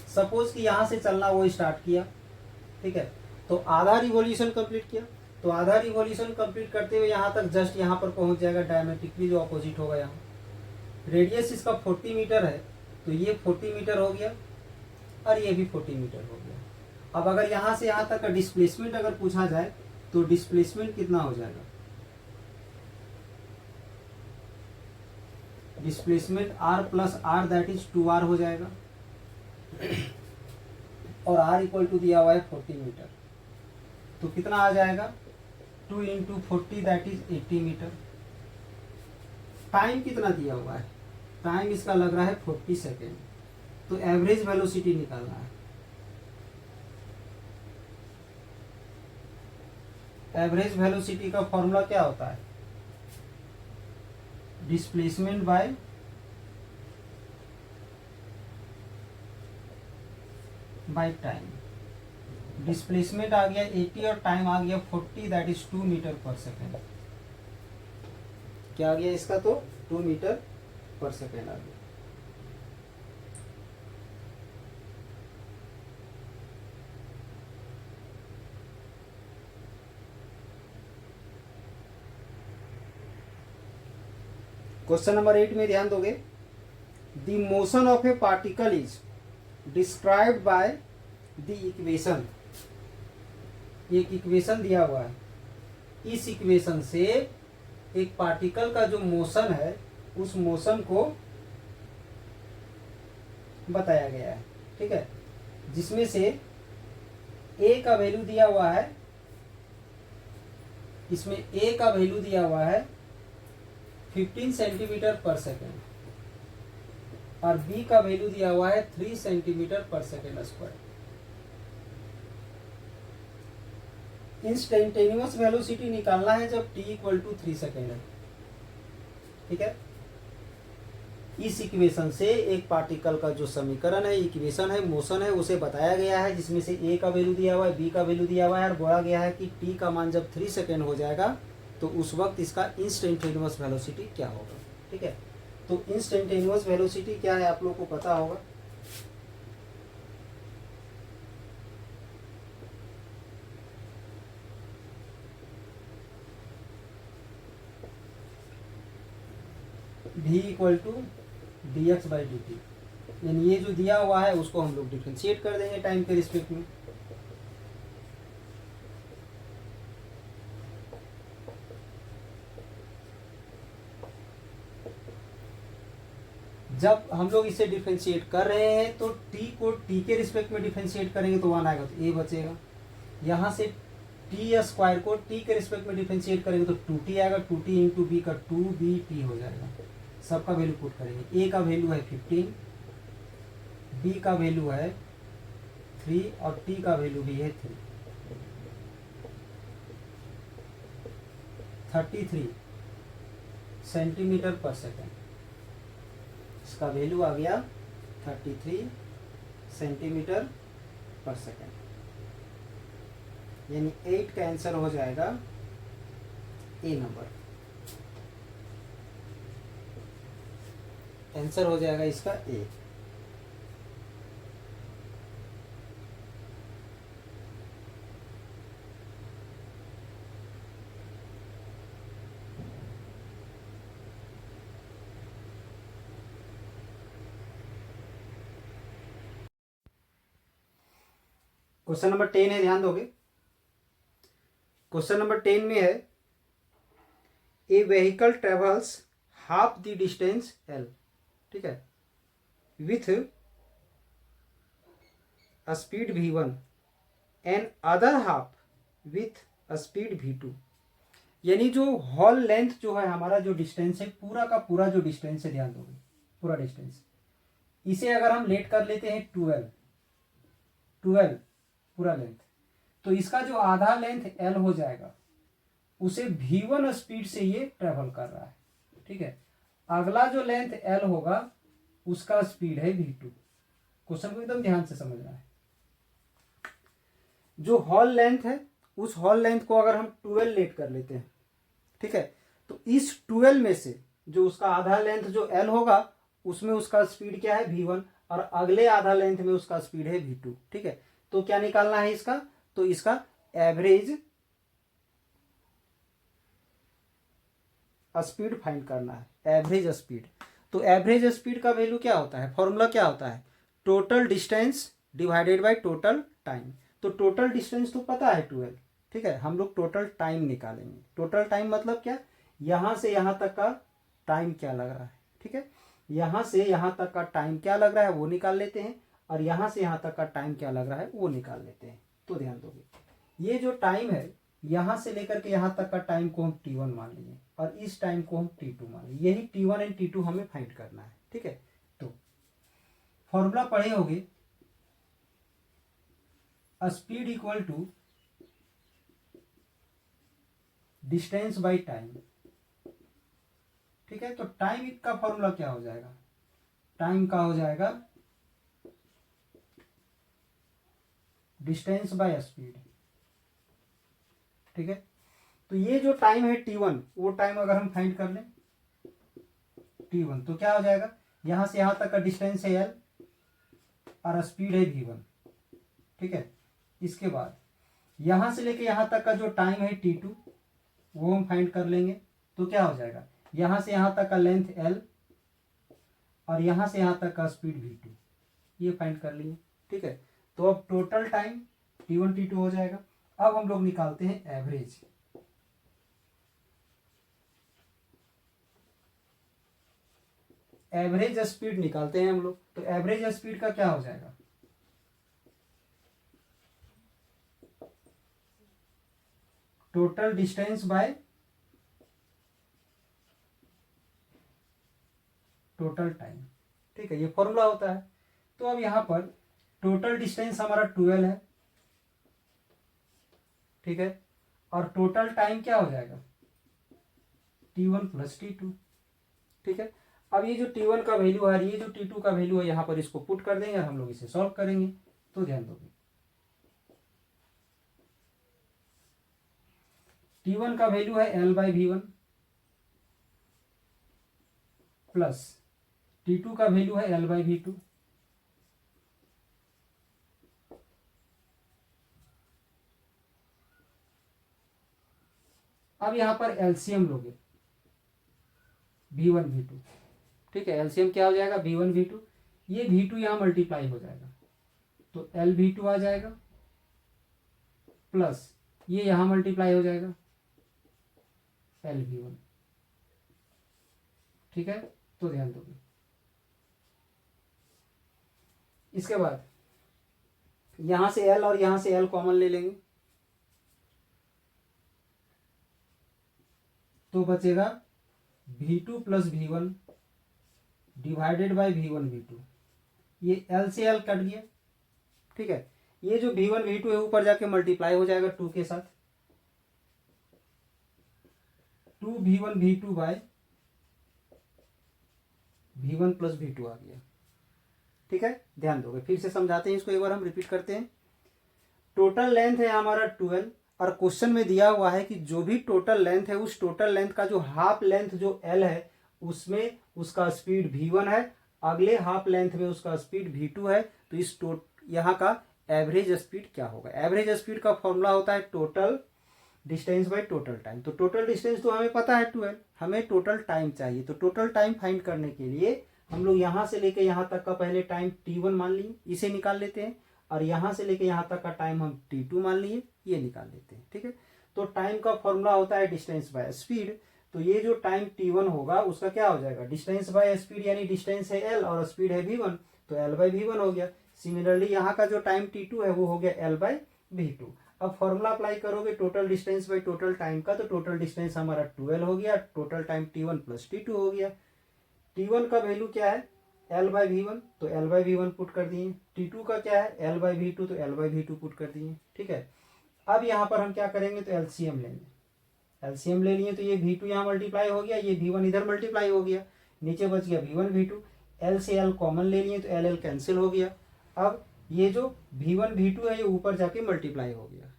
Suppose कि यहां से चलना वो स्टार्ट किया, ठीक है, तो आधा रिवॉल्यूशन कंप्लीट किया, तो आधा रिवॉल्यूशन कंप्लीट करते हुए यहाँ तक जस्ट यहाँ पर पहुंच जाएगा, डायमेट्रिकली जो अपोजिट होगा यहाँ, रेडियस इसका 40 मीटर है, तो ये 40 मीटर हो गया और ये भी 40 मीटर हो गया। अब अगर यहाँ से यहाँ तक का डिस्प्लेसमेंट अगर पूछा जाए तो डिस्प्लेसमेंट कितना हो जाएगा? Displacement r plus R that is 2r हो जाएगा और r इक्वल टू दिया हुआ है 40 मीटर, तो कितना आ जाएगा? 2 into 40 that is 80 metre. Time कितना दिया हुआ है? टाइम इसका लग रहा है 40 सेकेंड। तो एवरेज वेलोसिटी निकालना है। एवरेज वेलोसिटी का फॉर्मूला क्या होता है? Displacement by time. डिस्प्लेसमेंट आ गया 80 और टाइम आ गया 40 that is 2 metre per second. क्या आ गया इसका? तो 2 मीटर पर सेकेंड आ गया। क्वेश्चन नंबर 8 में ध्यान दोगे, the motion of a particle is described by the equation. एक इक्वेशन दिया हुआ है, इस इक्वेशन से एक पार्टिकल का जो मोशन है उस मोशन को बताया गया है, ठीक है, जिसमें से ए का वैल्यू दिया हुआ है, इसमें ए का वैल्यू दिया हुआ है 15 सेंटीमीटर पर सेकेंड और बी का वैल्यू दिया हुआ है 3 centimetre per second square. Instantaneous velocity निकालना है जब t इक्वल टू 3 सेकेंड है, ठीक है। इस इक्वेशन से एक पार्टिकल का जो समीकरण है, इक्वेशन है, मोशन है, उसे बताया गया है, जिसमें से a का वैल्यू दिया हुआ है, b का वैल्यू दिया हुआ है और बोला गया है कि t का मान जब 3 सेकेंड हो जाएगा तो उस वक्त इसका इंस्टेंटेनियस वेलोसिटी क्या होगा, ठीक है। तो इंस्टेंटेनियस वेलोसिटी क्या है आप लोग को पता होगा। v equal to D X by D T, यानी ये जो दिया हुआ है उसको हम लोग डिफ्रेंशिएट कर देंगे टाइम के रिस्पेक्ट में। जब हम लोग इसे डिफ्रेंशिएट कर रहे हैं तो t को t के रिस्पेक्ट में डिफ्रेंशिएट करेंगे तो 1 आएगा, तो a बचेगा। यहाँ से टी स्क्वायर को t के रिस्पेक्ट में डिफ्रेंशिएट करेंगे तो 2t आएगा, 2t इंटू बी का 2bt हो जाएगा। सबका वैल्यू पुट करेंगे, a का वैल्यू है 15, b का वैल्यू है 3 और t का वैल्यू भी है 3। 33 सेंटीमीटर पर सेकेंड, इसका वैल्यू आ गया 33 सेंटीमीटर पर सेकेंड, यानी 8 का आंसर हो जाएगा ए नंबर। आंसर हो जाएगा इसका ए। क्वेश्चन नंबर 10 है, ध्यान दोगे। क्वेश्चन नंबर 10 में है a vehicle travels half the distance L, ठीक है, with a speed v1 and other half with a speed v2। यानी जो हॉल लेंथ जो है, हमारा जो डिस्टेंस है, पूरा का पूरा जो डिस्टेंस है, ध्यान दोगे, पूरा डिस्टेंस, इसे अगर हम लेट कर लेते हैं 12 पूरा लेंथ, तो इसका जो आधा लेंथ l हो जाएगा उसे v1 स्पीड से ये ट्रेवल कर रहा है, ठीक है। अगला जो लेंथ l होगा उसका स्पीड है v2। क्वेश्चन को एकदम ध्यान से समझना है। जो हॉल लेंथ है उस हॉल लेंथ को अगर हम 12 लेट कर लेते हैं, ठीक है, तो इस 12 में से जो उसका आधा लेंथ जो l होगा उसमें उसका स्पीड क्या है v1 और अगले आधा लेंथ में उसका स्पीड है v2, ठीक है। तो क्या निकालना है इसका? तो इसका एवरेज स्पीड फाइंड करना है, एवरेज स्पीड। तो एवरेज स्पीड का वैल्यू क्या होता है, फॉर्मूला क्या होता है, total distance divided by total time. तो टोटल डिस्टेंस तो पता है 12, ठीक है, हम लोग टोटल टाइम निकालेंगे। टोटल टाइम मतलब क्या, यहाँ से यहाँ तक का टाइम क्या लग रहा है, ठीक है, यहाँ से यहाँ तक का टाइम क्या लग रहा है वो निकाल लेते हैं, और यहाँ से यहाँ तक का टाइम क्या लग रहा है वो निकाल लेते हैं। तो ध्यान दोगे, ये जो टाइम है यहाँ से लेकर के यहाँ तक का टाइम को हम T1 मान लिए, और इस टाइम को हम T2 मान लिए, यही T1 एंड T2 हमें फाइंड करना है, ठीक है। तो फॉर्मूला पढ़े होगे, speed equal to distance by time, ठीक है। तो टाइम का फॉर्मूला क्या हो जाएगा, टाइम का हो जाएगा डिस्टेंस बाय स्पीड, ठीक है। तो ये जो टाइम है T1, वो टाइम अगर हम फाइंड कर लें T1, तो क्या हो जाएगा, यहां से यहां तक का डिस्टेंस है L और स्पीड है V1, ठीक है। इसके बाद यहां से लेके यहां तक का जो टाइम है T2, वो हम फाइंड कर लेंगे। तो क्या हो जाएगा, यहां से यहां तक का लेंथ L और यहां से यहां तक का स्पीड V2, ये फाइंड कर लिए, ठीक है। तो अब टोटल टाइम T1 T2 हो जाएगा। अब हम लोग निकालते हैं एवरेज। एवरेज स्पीड निकालते हैं हम लोग। तो एवरेज स्पीड का क्या हो जाएगा, total distance by total time, ठीक है, ये फॉर्मूला होता है। तो अब यहां पर टोटल डिस्टेंस हमारा 12 है, ठीक है, और टोटल टाइम क्या हो जाएगा T1 प्लस T2, ठीक है। अब ये जो T1 का वैल्यू है, ये जो T2 का वैल्यू है, यहां पर इसको पुट कर देंगे और हम लोग इसे सॉल्व करेंगे। तो ध्यान दोगे, T1 का वैल्यू है L/V1 प्लस T2 का वैल्यू है L/V2, अब यहां पर एलसीएम लोगे V1 V2, ठीक है, एलसीएम क्या हो जाएगा V1 V2, ये V2 यहां मल्टीप्लाई हो जाएगा तो LV2 आ जाएगा, प्लस ये यहां मल्टीप्लाई हो जाएगा LV1, ठीक है। तो ध्यान दोगे, इसके बाद यहां से L और यहां से L कॉमन ले लेंगे, तो बचेगा V2 plus V1 divided by V1 V2, ये L से L कट गया, ठीक है। ये जो V1 V2 है ऊपर जाके मल्टीप्लाई हो जाएगा 2 के साथ, 2V1 V2 bye V1 plus V2 आ गया, ठीक है। ध्यान दोगे, फिर से समझाते हैं इसको, एक बार हम रिपीट करते हैं। टोटल लेंथ है हमारा 12, और क्वेश्चन में दिया हुआ है कि जो भी टोटल लेंथ है उस टोटल लेंथ का जो हाफ लेंथ जो L है उसमें उसका स्पीड V1 है, अगले हाफ लेंथ में उसका स्पीड V2 है। तो इस यहाँ का एवरेज स्पीड क्या होगा, एवरेज स्पीड का फॉर्मूला होता है total distance by total time. तो टोटल डिस्टेंस तो हमें पता है 12, हमें टोटल टाइम चाहिए। तो टोटल टाइम फाइंड करने के लिए हम लोग यहाँ से लेके यहाँ तक का पहले टाइम T1 मान लिए, इसे निकाल लेते हैं, और यहाँ से लेके यहाँ तक का टाइम हम T2 मान लिए, ये निकाल लेते हैं, ठीक है। तो टाइम का फॉर्मूला होता है डिस्टेंस बाय स्पीड। तो ये जो टाइम T1 होगा उसका क्या हो जाएगा, डिस्टेंस बाय स्पीड, यानी डिस्टेंस है L और स्पीड है V1, तो L/V1 हो गया। सिमिलरली यहाँ का जो टाइम T2 है वो हो गया L/V2। अब फॉर्मूला अप्लाई करोगे total distance by total time का, तो टोटल डिस्टेंस हमारा 12 हो गया, total time T1 plus T2 हो गया। T1 का वैल्यू क्या है L/V1, तो L/V1 पुट कर दिए। T2 का क्या है L/V2, तो L/V2 पुट कर दिए, ठीक है। अब यहाँ पर हम क्या करेंगे, तो एलसीएम लेंगे, एलसीएम ले लिए, तो ये V2 यहाँ मल्टीप्लाई हो गया, ये V1 इधर मल्टीप्लाई हो गया, नीचे बच गया V1 V2, L से L कॉमन ले लिए तो L कैंसिल हो गया। अब ये जो V1 V2 है ये ऊपर जाके मल्टीप्लाई हो गया,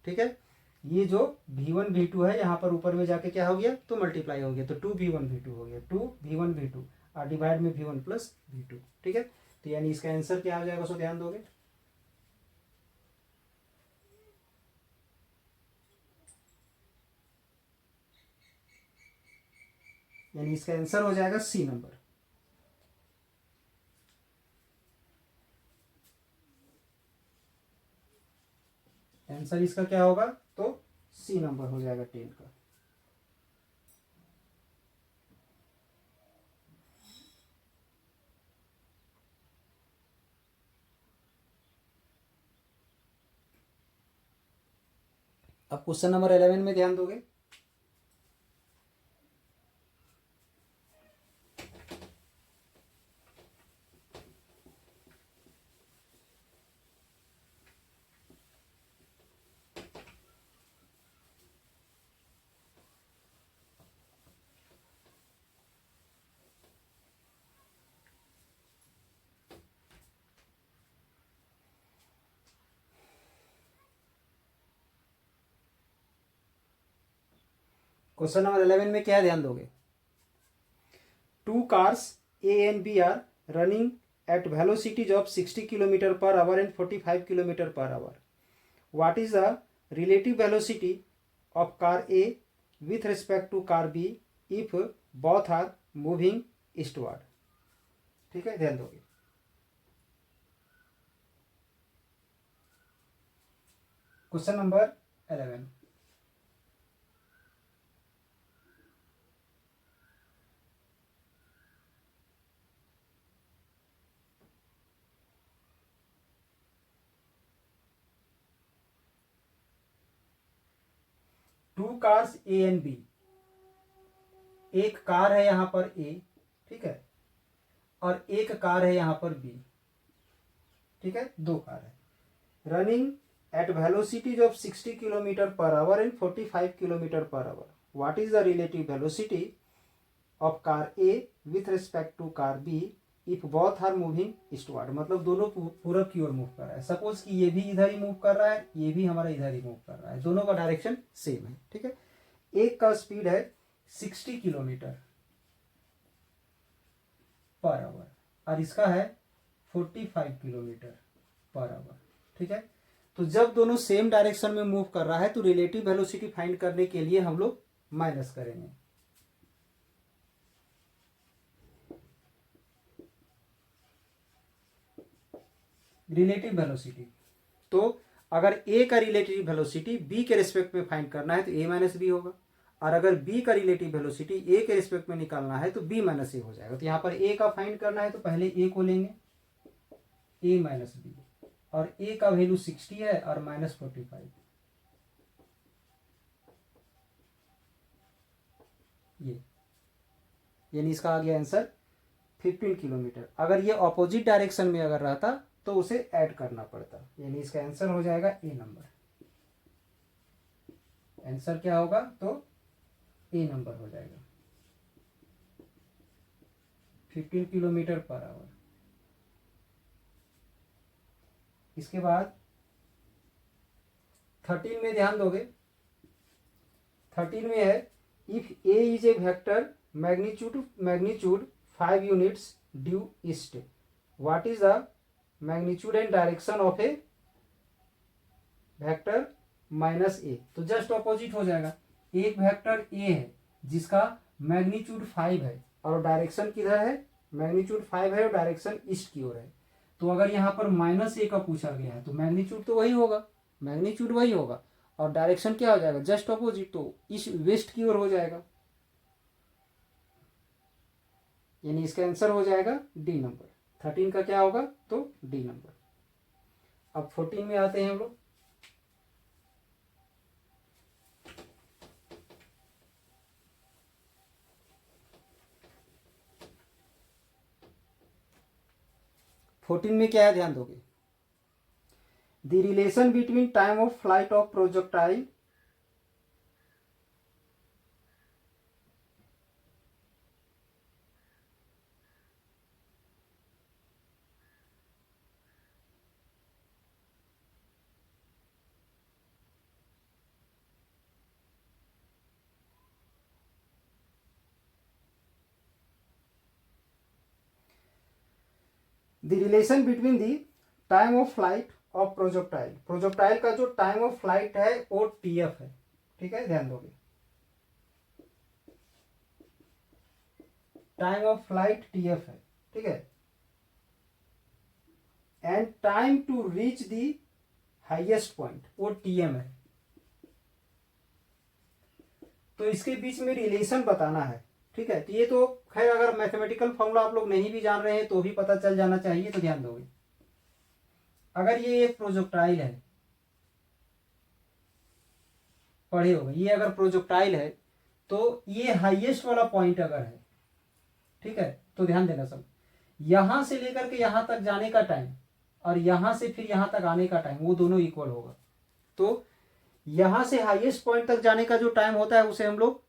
ठीक है। ये जो V1 V2 है यहाँ पर ऊपर में जाके क्या हो गया, तो मल्टीप्लाई हो गया, तो 2V1 V2 हो गया, 2V1 V2 और डिवाइड में V1 प्लस V2, ठीक है। तो यानी इसका आंसर क्या आ जाएगा, सो ध्यान दोगे, यानी इसका आंसर हो जाएगा C नंबर। आंसर इसका क्या होगा, तो सी नंबर हो जाएगा 10 का। अब क्वेश्चन नंबर 11 में ध्यान दोगे। क्वेश्चन नंबर 11 में क्या ध्यान दोगे, two cars A and B are running at velocities of 60 km per hour and 45 km per hour. What is the relative velocity of car A with respect to car B if both are moving eastward? ठीक है, ध्यान दोगे। Question number 11, two cars A and B, एक कार है यहां पर ए, ठीक है, और एक कार है यहां पर बी, ठीक है, दो कार है running at velocities of 60 kilometre per hour and 45 kilometre per hour. What is the relative velocity of car A with respect to car B if both are moving eastward. मतलब दोनों पूरब की ओर मूव कर रहा है। सपोज कि ये भी इधर ही मूव कर रहा है, ये भी हमारा इधर ही मूव कर रहा है, दोनों का डायरेक्शन सेम है, ठीक है। एक का स्पीड है 60 किलोमीटर पर आवर और इसका है 45 किलोमीटर पर आवर, ठीक है। तो जब दोनों सेम डायरेक्शन में मूव कर रहा है तो रिलेटिव वेलोसिटी फाइंड करने के लिए हम लोग माइनस करेंगे। रिलेटिव वेलोसिटी, तो अगर ए का रिलेटिव वेलोसिटी बी के रिस्पेक्ट में फाइंड करना है तो ए माइनस बी होगा, और अगर बी का रिलेटिव वेलोसिटी ए के रिस्पेक्ट में निकालना है तो बी माइनस ए हो जाएगा। तो यहां पर ए का फाइंड करना है तो पहले ए को लेंगे, ए माइनस बी, और ए का वैल्यू 60 है और माइनस 45, ये यानी इसका आ गया आंसर 15 किलोमीटर। अगर ये ऑपोजिट डायरेक्शन में अगर रहता तो उसे ऐड करना पड़ता, यानी इसका आंसर हो जाएगा ए नंबर। आंसर क्या होगा, तो ए नंबर हो जाएगा 15 किलोमीटर पर आवर। इसके बाद 13 में ध्यान दोगे, 13 में है if A is a vector magnitude 5 units due east, what is the magnitude and direction of a vector minus A. तो जस्ट ऑपोजिट हो जाएगा, एक वेक्टर ए है जिसका मैग्नीट्यूड 5 है और डायरेक्शन किधर है, मैग्नीट्यूड 5 है और डायरेक्शन ईस्ट की ओर है। तो अगर यहाँ पर माइनस ए का पूछा गया है तो मैग्नीट्यूड तो वही होगा, मैग्नीट्यूड वही होगा और डायरेक्शन क्या हो जाएगा, जस्ट ऑपोजिट, तो ईस्ट वेस्ट की ओर हो जाएगा, यानी इसका आंसर हो जाएगा डी नंबर। 13 का क्या होगा, तो डी नंबर। अब 14 में आते हैं हम लोग। फोर्टीन में क्या है, ध्यान दोगे, the relation between time of flight of projectile the relation between the time of flight of projectile, projectile का जो टाइम ऑफ फ्लाइट है वो टीएफ है, ठीक है, ध्यान दोगे, टाइम ऑफ फ्लाइट टीएफ है, ठीक है, and time to reach the highest point वो टीएम है। तो इसके बीच में रिलेशन बताना है, ठीक है। तो ये तो खैर अगर मैथमेटिकल फॉर्मूला आप लोग नहीं भी जान रहे हैं तो भी पता चल जाना चाहिए, तो ध्यान दोगे। अगर ये एक प्रोजेक्टाइल है, पढ़े होगे, ये अगर प्रोजेक्टाइल है तो ये हाईएस्ट वाला पॉइंट अगर है, ठीक है, तो ध्यान देना सब, यहां से लेकर के यहां तक जाने का टाइम और यहां से फिर यहां तक आने का टाइम वो दोनों इक्वल होगा। तो यहां से हाईएस्ट पॉइंट तक जाने का जो टाइम होता है उसे हम लोग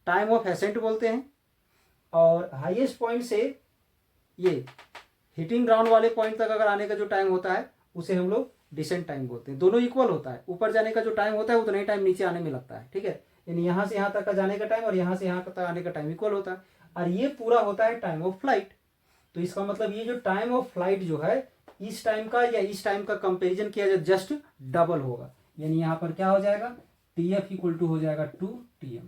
टाइम ऑफ एसेंट बोलते हैं, और हाईएस्ट पॉइंट से ये हिटिंग ग्राउंड वाले पॉइंट तक अगर आने का जो टाइम होता है उसे हम लोग डिसेंट टाइम बोलते हैं। दोनों इक्वल होता है, ऊपर जाने का जो टाइम होता है उतना ही टाइम नीचे आने में लगता है, ठीक है। यानी यहां से यहां तक का जाने का टाइम और यहां से यहां तक आने का टाइम इक्वल होता है, और ये पूरा होता है टाइम ऑफ फ्लाइट। तो इसका मतलब ये जो टाइम ऑफ फ्लाइट जो है इस टाइम का या इस टाइम का कंपेरिजन किया जाए जस्ट डबल होगा। यानी यहां पर क्या हो जाएगा, टी एफ इक्वल टू हो जाएगा 2 TM।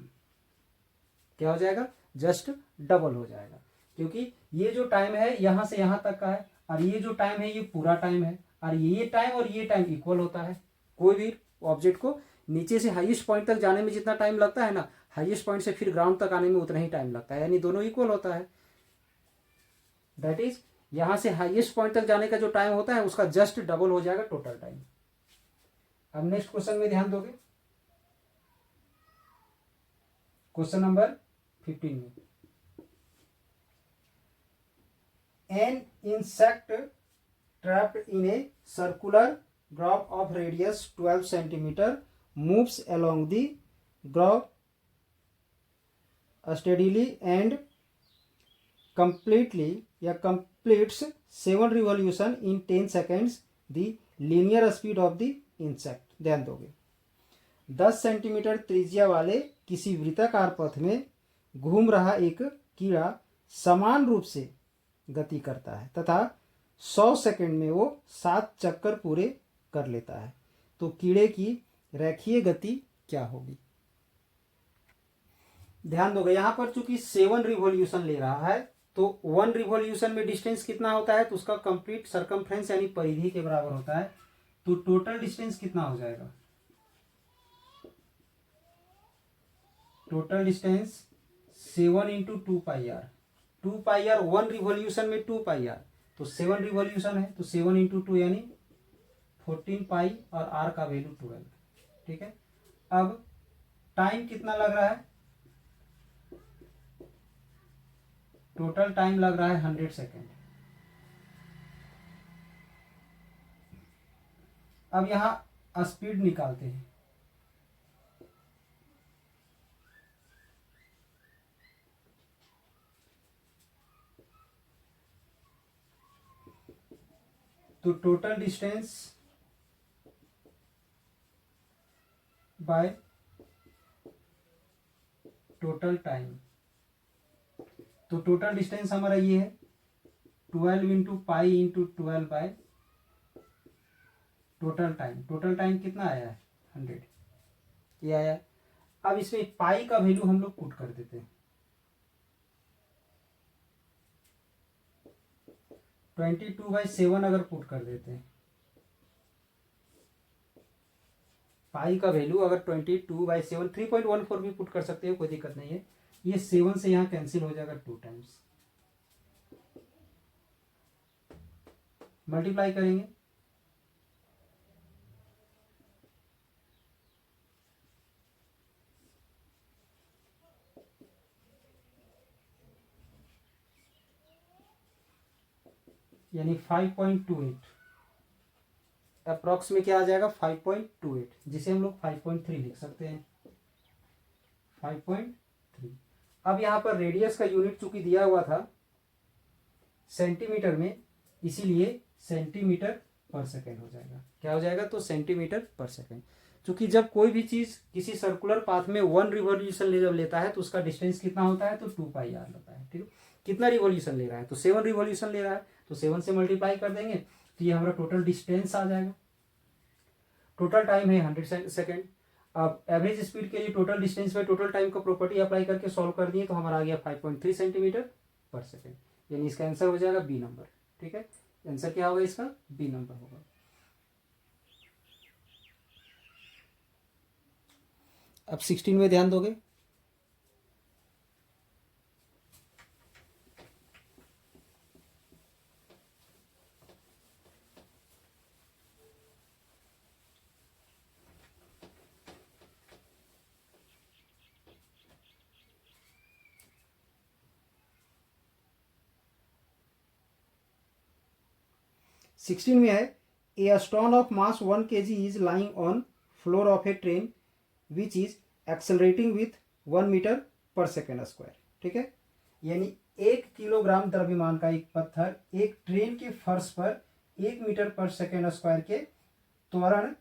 क्या हो जाएगा, जस्ट डबल हो जाएगा, क्योंकि ये जो टाइम है यहां से यहां तक का है और ये जो टाइम है ये पूरा टाइम है, और ये टाइम और ये टाइम इक्वल होता है। कोई भी ऑब्जेक्ट को नीचे से हाईएस्ट पॉइंट तक जाने में जितना टाइम लगता है ना, हाईएस्ट पॉइंट से फिर ग्राउंड तक आने में उतना ही टाइम लगता है, यानी दोनों इक्वल होता है। दैट इज यहां से हाईएस्ट पॉइंट तक जाने का जो टाइम होता है उसका जस्ट डबल हो जाएगा टोटल टाइम। अब नेक्स्ट क्वेश्चन में ध्यान दोगे, क्वेश्चन नंबर 15 में, an insect trapped in a circular graph of radius 12 centimeter moves along the graph steadily and completes 7 revolution in 10 seconds the linear speed of the insect। ध्यान दोगे, 10 सेंटीमीटर त्रिज्या वाले किसी वृत्ताकार पथ में घूम रहा एक कीड़ा समान रूप से गति करता है तथा 100 सेकंड में वो 7 चक्कर पूरे कर लेता है। तो कीड़े की रेखीय गति क्या होगी। ध्यान दोगे, यहां पर चूंकि 7 रिवॉल्यूशन ले रहा है तो 1 रिवॉल्यूशन में डिस्टेंस कितना होता है, तो उसका कंप्लीट सरकमफ्रेंस यानी परिधि के बराबर होता है। तो टोटल डिस्टेंस कितना हो जाएगा, total distance 7 into 2πr। 2πr 1 revolution में 2πr, तो 7 रिवॉल्यूशन है तो 7 इंटू 2 यानी 14 पाई और आर का वैल्यू 12, ठीक है। अब टाइम कितना लग रहा है, टोटल टाइम लग रहा है 100 सेकेंड। अब यहां स्पीड निकालते हैं, तो total distance by total time, तो टोटल डिस्टेंस हमारा ये है 12 into pi into 12 by total time. Total time कितना आया है 100, ये आया। अब इसमें पाई का वैल्यू हम लोग पुट कर देते हैं, 22/7 अगर पुट कर देते हैं, पाई का वैल्यू अगर 22/7, 3.14 भी पुट कर सकते हो, कोई दिक्कत नहीं है। ये 7 से यहाँ कैंसिल हो जाएगा 2 टाइम्स, मल्टीप्लाई करेंगे यानी 5.28 अप्रॉक्स में क्या आ जाएगा 5.28, जिसे हम लोग 5.3 लिख सकते हैं, 5.3। अब यहाँ पर रेडियस का यूनिट चूंकि दिया हुआ था सेंटीमीटर में, इसीलिए सेंटीमीटर पर सेकेंड हो जाएगा। क्या हो जाएगा, तो सेंटीमीटर पर सेकेंड। चूंकि जब कोई भी चीज किसी सर्कुलर पाथ में 1 रिवॉल्यूशन जब लेता है तो उसका डिस्टेंस कितना होता है, तो 2πr होता है, ठीक है। कितना रिवॉल्यूशन ले रहा है, तो 7 रिवॉल्यूशन ले रहा है, तो 7 से मल्टीप्लाई कर देंगे तो ये हमारा टोटल डिस्टेंस आ जाएगा। टोटल टाइम है 100 सेकेंड। अब एवरेज स्पीड के लिए total distance by total time का प्रॉपर्टी अप्लाई करके सॉल्व कर दिए तो हमारा आ गया 5.3 सेंटीमीटर पर सेकेंड, यानी इसका आंसर हो जाएगा बी नंबर, ठीक है। आंसर क्या होगा इसका, बी नंबर होगा। अब 16 में ध्यान दोगे। सिक्सटीन में है a stone of mass 1 kg is lying on floor of a train which is accelerating with 1 metre per second square. ठीक है, यानी 1 किलोग्राम द्रव्यमान का एक पत्थर एक ट्रेन के फर्श पर 1 मीटर पर सेकेंड स्क्वायर के त्वरण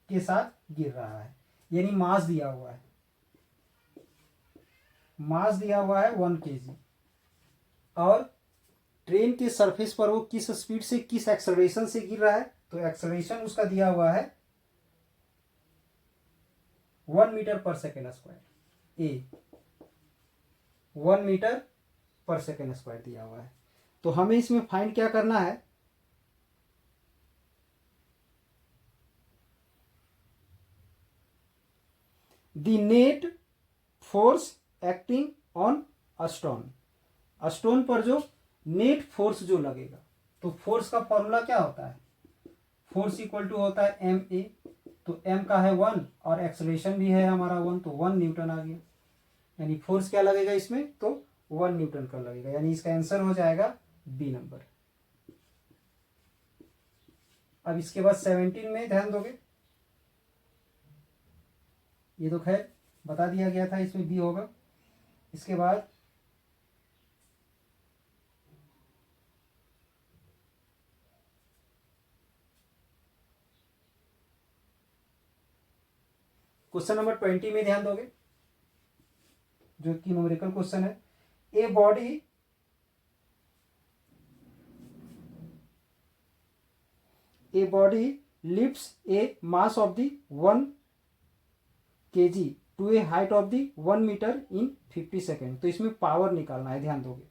के साथ गिर रहा है। यानी मास दिया हुआ है, मास दिया हुआ है 1 kg और ट्रेन के सरफेस पर वो किस स्पीड से किस एक्सेलरेशन से गिर रहा है, तो एक्सेलरेशन उसका दिया हुआ है 1 मीटर पर सेकेंड स्क्वायर। ए 1 मीटर पर सेकेंड स्क्वायर दिया हुआ है। तो हमें इसमें फाइंड क्या करना है, the net force acting on stone. Stone पर जो नेट फोर्स जो लगेगा, तो फोर्स का फॉर्मूला क्या होता है, फोर्स इक्वल टू होता है एम ए। तो एम का है 1 और एक्सेलरेशन भी है हमारा 1, तो 1 न्यूटन आ गया। यानी फोर्स क्या लगेगा इसमें, तो 1 न्यूटन का लगेगा। यानी इसका आंसर हो जाएगा बी नंबर। अब इसके बाद 17 में ध्यान दोगे, ये तो खैर बता दिया गया था, इसमें बी होगा। इसके बाद क्वेश्चन नंबर 20 में ध्यान दोगे, जो कि न्यूमेरिकल क्वेश्चन है। A body lifts a mass of the 1 kg to a height of the 1 metre in 50 second. तो इसमें पावर निकालना है, ध्यान दोगे।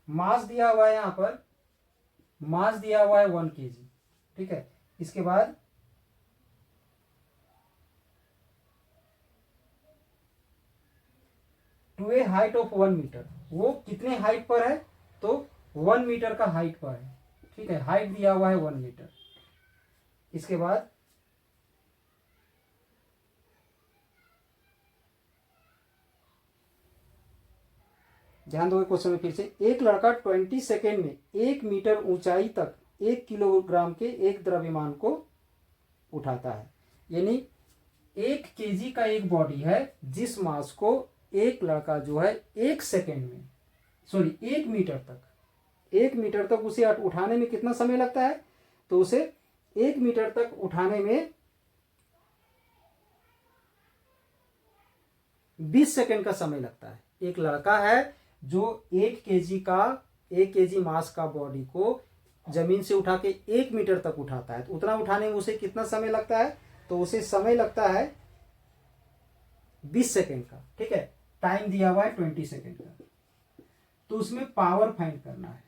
मास दिया हुआ है, यहां पर मास दिया हुआ है 1 kg। ठीक है, इसके बाद to a height of 1 metre, वो कितने हाइट पर है, तो 1 मीटर का हाइट पर है। ठीक है, हाइट दिया हुआ है 1 मीटर। इसके बाद ध्यान दोगे क्वेश्चन में फिर से, एक लड़का 20 सेकेंड में 1 मीटर ऊंचाई तक 1 किलोग्राम के एक द्रव्यमान को उठाता है। यानी 1 kg का एक बॉडी है जिस मास को एक लड़का जो है 1 सेकेंड में, सॉरी 1 मीटर तक उसे उठाने में कितना समय लगता है, तो उसे 1 मीटर तक उठाने में 20 सेकेंड का समय लगता है। एक लड़का है जो 1 kg मास का बॉडी को जमीन से उठा के 1 मीटर तक उठाता है, तो उतना उठाने में उसे कितना समय लगता है, तो उसे समय लगता है 20 सेकेंड का। ठीक है, टाइम दिया हुआ है 20 सेकेंड का। तो उसमें पावर फाइंड करना है।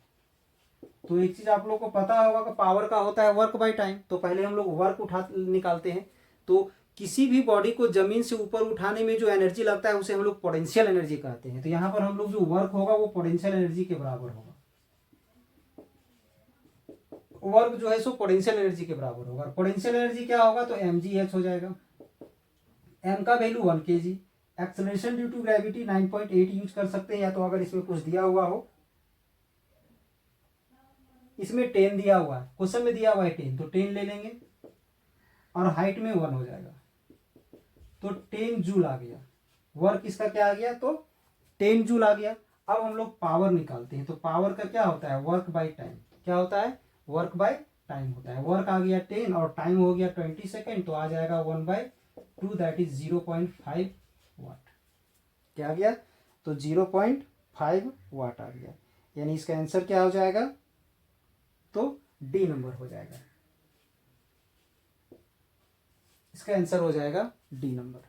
तो एक चीज आप लोगों को पता होगा कि पावर का होता है वर्क बाय टाइम। तो पहले हम लोग वर्क निकालते हैं। तो किसी भी बॉडी को जमीन से ऊपर उठाने में जो एनर्जी लगता है उसे हम लोग पोटेंशियल एनर्जी कहते हैं। तो यहाँ पर हम लोग जो वर्क होगा वो पोटेंशियल एनर्जी के बराबर होगा। वर्क जो है सो पोटेंशियल एनर्जी के बराबर होगा। पोटेंशियल एनर्जी क्या होगा, तो mgh हो जाएगा। m का value 1 kg। Acceleration due to gravity 9.8 use कर सकते हैं, या तो अगर इसमें कुछ दिया हुआ हो, इसमें 10 दिया हुआ है, क्वेश्चन में दिया हुआ है 10, तो 10 ले लेंगे और हाइट में 1 हो जाएगा, तो 10 जूल आ गया। वर्क इसका क्या आ गया, तो 10 जूल आ गया। अब हम लोग पावर निकालते हैं। तो पावर का क्या होता है, वर्क बाय टाइम। क्या होता है, वर्क बाय टाइम होता है। वर्क आ गया 10 और टाइम हो गया 20 सेकेंड, तो आ जाएगा 1/2, दैट इज 0.5 वाट। क्या आ गया, तो 0.5 वाट आ गया। यानी इसका आंसर क्या हो जाएगा, तो डी नंबर हो जाएगा। इसका आंसर हो जाएगा डी नंबर।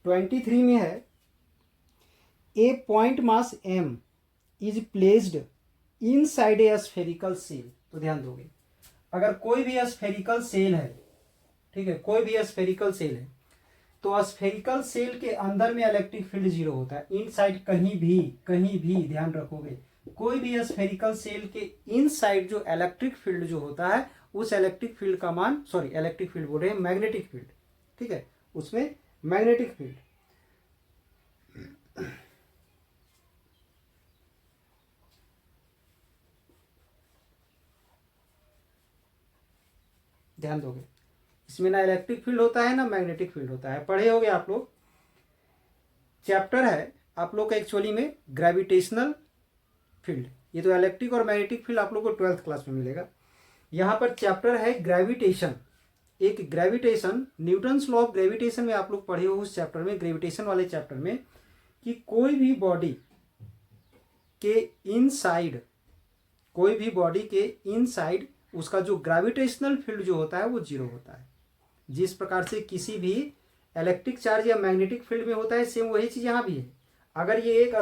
23 में है a point mass m is placed inside a spherical shell. तो ध्यान दोगे, अगर कोई भी स्फेरिकल सेल है, ठीक है, कोई भी स्फेरिकल सेल है, तो स्फेरिकल सेल के अंदर में इलेक्ट्रिक फील्ड जीरो होता है। इन साइड कहीं भी ध्यान रखोगे, कोई भी स्फेरिकल सेल के इन साइड जो इलेक्ट्रिक फील्ड जो होता है, उस इलेक्ट्रिक फील्ड का मान, सॉरी इलेक्ट्रिक फील्ड बोल रहे हैं, मैग्नेटिक फील्ड, ठीक है, उसमें मैग्नेटिक फील्ड, ध्यान दोगे, इसमें ना इलेक्ट्रिक फील्ड होता है ना मैग्नेटिक फील्ड होता है। पढ़े होगे आप लोग, चैप्टर है आप लोग का एक्चुअली में ग्रेविटेशनल फील्ड। ये तो इलेक्ट्रिक और मैग्नेटिक फील्ड आप लोग को 12th क्लास में मिलेगा। यहाँ पर चैप्टर है ग्रेविटेशन, एक gravitation, Newton's law of gravitation में आप लोग पढ़े हो उस चैप्टर में, ग्रेविटेशन वाले चैप्टर में, कि कोई भी बॉडी के इनसाइड, कोई भी बॉडी के इनसाइड उसका जो ग्रेविटेशनल फील्ड जो होता है वो जीरो होता है। जिस प्रकार से किसी भी इलेक्ट्रिक चार्ज या मैग्नेटिक फील्ड में होता है, सेम वही चीज यहाँ भी है। अगर ये एक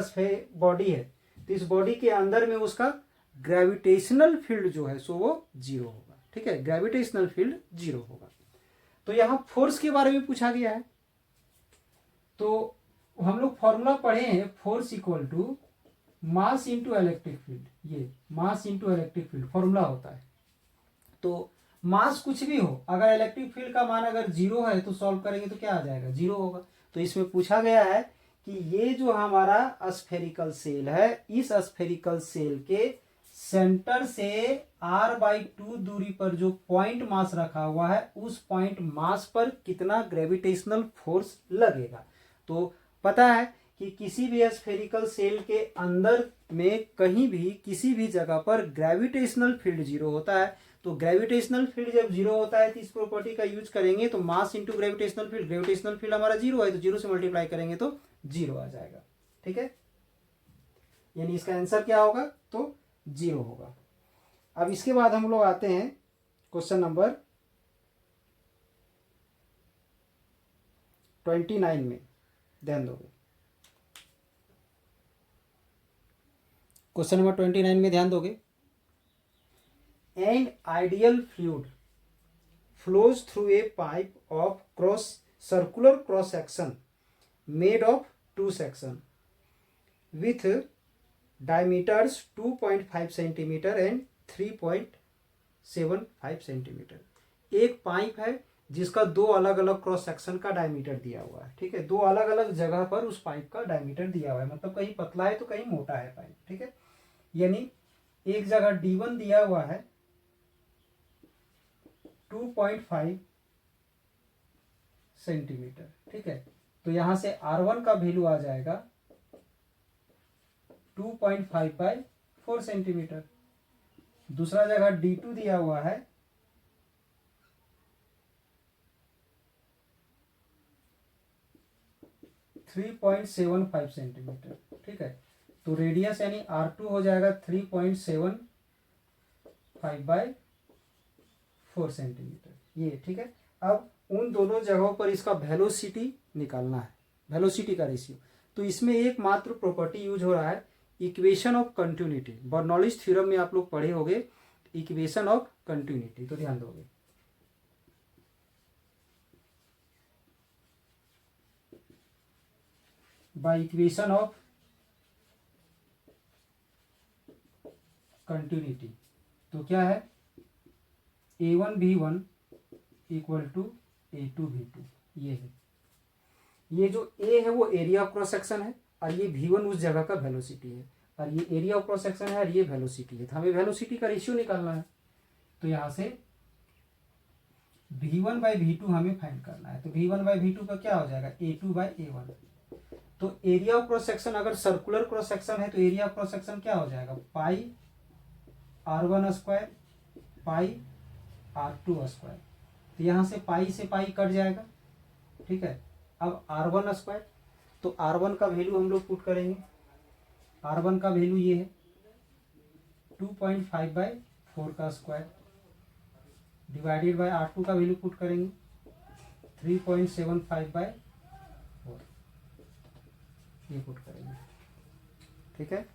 बॉडी है तो इस बॉडी के अंदर में उसका ग्रेविटेशनल फील्ड जो है सो वो जीरो होगा, ठीक है, ग्रेविटेशनल फील्ड जीरो होगा। तो यहाँ फोर्स के बारे में पूछा गया है, तो हम लोग फॉर्मूला पढ़े हैं, force equal to mass into electric field. ये mass into electric field formula होता है। तो मास कुछ भी हो, अगर इलेक्ट्रिक फील्ड का मान अगर जीरो है तो सॉल्व करेंगे तो क्या आ जाएगा, जीरो होगा। तो इसमें पूछा गया है कि ये जो हमारा स्फेरिकल सेल है, इस स्फेरिकल सेल के सेंटर से r/2 दूरी पर जो पॉइंट मास रखा हुआ है, उस पॉइंट मास पर कितना ग्रेविटेशनल फोर्स लगेगा। तो पता है कि किसी भी स्फेरिकल सेल के अंदर में कहीं भी किसी भी जगह पर ग्रेविटेशनल फील्ड जीरो होता है। तो ग्रेविटेशनल फील्ड जब जीरो होता है तो इस प्रॉपर्टी का यूज करेंगे, तो mass into gravitational field, gravitational field हमारा जीरो है तो जीरो से मल्टीप्लाई करेंगे तो जीरो आ जाएगा, ठीक है, यानी इसका आंसर क्या होगा, तो जीरो होगा। अब इसके बाद हम लोग आते हैं क्वेश्चन नंबर 29 में, ध्यान दोगे, क्वेश्चन नंबर 29 में ध्यान दोगे। An ideal fluid flows through a pipe of circular cross section made of two sections with diameters 2.5 centimeter and 3.75 centimeter। एक पाइप है जिसका दो अलग अलग क्रॉस सेक्शन का डायमीटर दिया हुआ है, ठीक है, दो अलग अलग जगह पर उस पाइप का डायमीटर दिया हुआ है, मतलब कहीं पतला है तो कहीं मोटा है पाइप, ठीक है, यानी एक जगह D1 दिया हुआ है 2.5 सेंटीमीटर, ठीक है, तो यहां से R1 का वैल्यू आ जाएगा 2.5/4 सेंटीमीटर। दूसरा जगह D2 दिया हुआ है 3.75 सेंटीमीटर, ठीक है, तो रेडियस यानी R2 हो जाएगा 3.75/4 सेंटीमीटर, ये ठीक है। अब उन दोनों जगहों पर इसका वेलोसिटी निकालना है, वेलोसिटी का रेशियो। तो इसमें एकमात्र प्रॉपर्टी यूज हो रहा है equation of continuity. Bernoulli's theorem में आप लोग पढ़े होंगे इक्वेशन ऑफ कंटिन्यूटी, तो ध्यान दोगे। बाय इक्वेशन ऑफ कंटिन्यूटी तो क्या है, A1V1 इक्वल टू A2V2, ये है, ये जो A है वो एरिया ऑफ क्रॉस सेक्शन है और ये V1 उस जगह का वेलोसिटी है और ये एरिया ऑफ क्रॉस सेक्शन है और ये वेलोसिटी है। तो हमें वेलोसिटी का रेशियो निकालना है, तो यहां से V1/V2 हमें फाइंड करना है। तो V1/V2 का क्या हो जाएगा, A2/A1। तो एरिया ऑफ क्रॉस सेक्शन अगर सर्कुलर क्रॉस सेक्शन है तो एरिया ऑफ क्रॉस सेक्शन क्या हो जाएगा, पाई R1² पाई R2²। तो यहां से पाई कट जाएगा, ठीक है। अब R1², तो R1 का वैल्यू हम लोग पुट करेंगे, R1 का वैल्यू ये है 2.5/4 का स्क्वायर डिवाइडेड बाय R2 का वैल्यू पुट करेंगे 3.75/4। ये पुट करेंगे, ठीक है।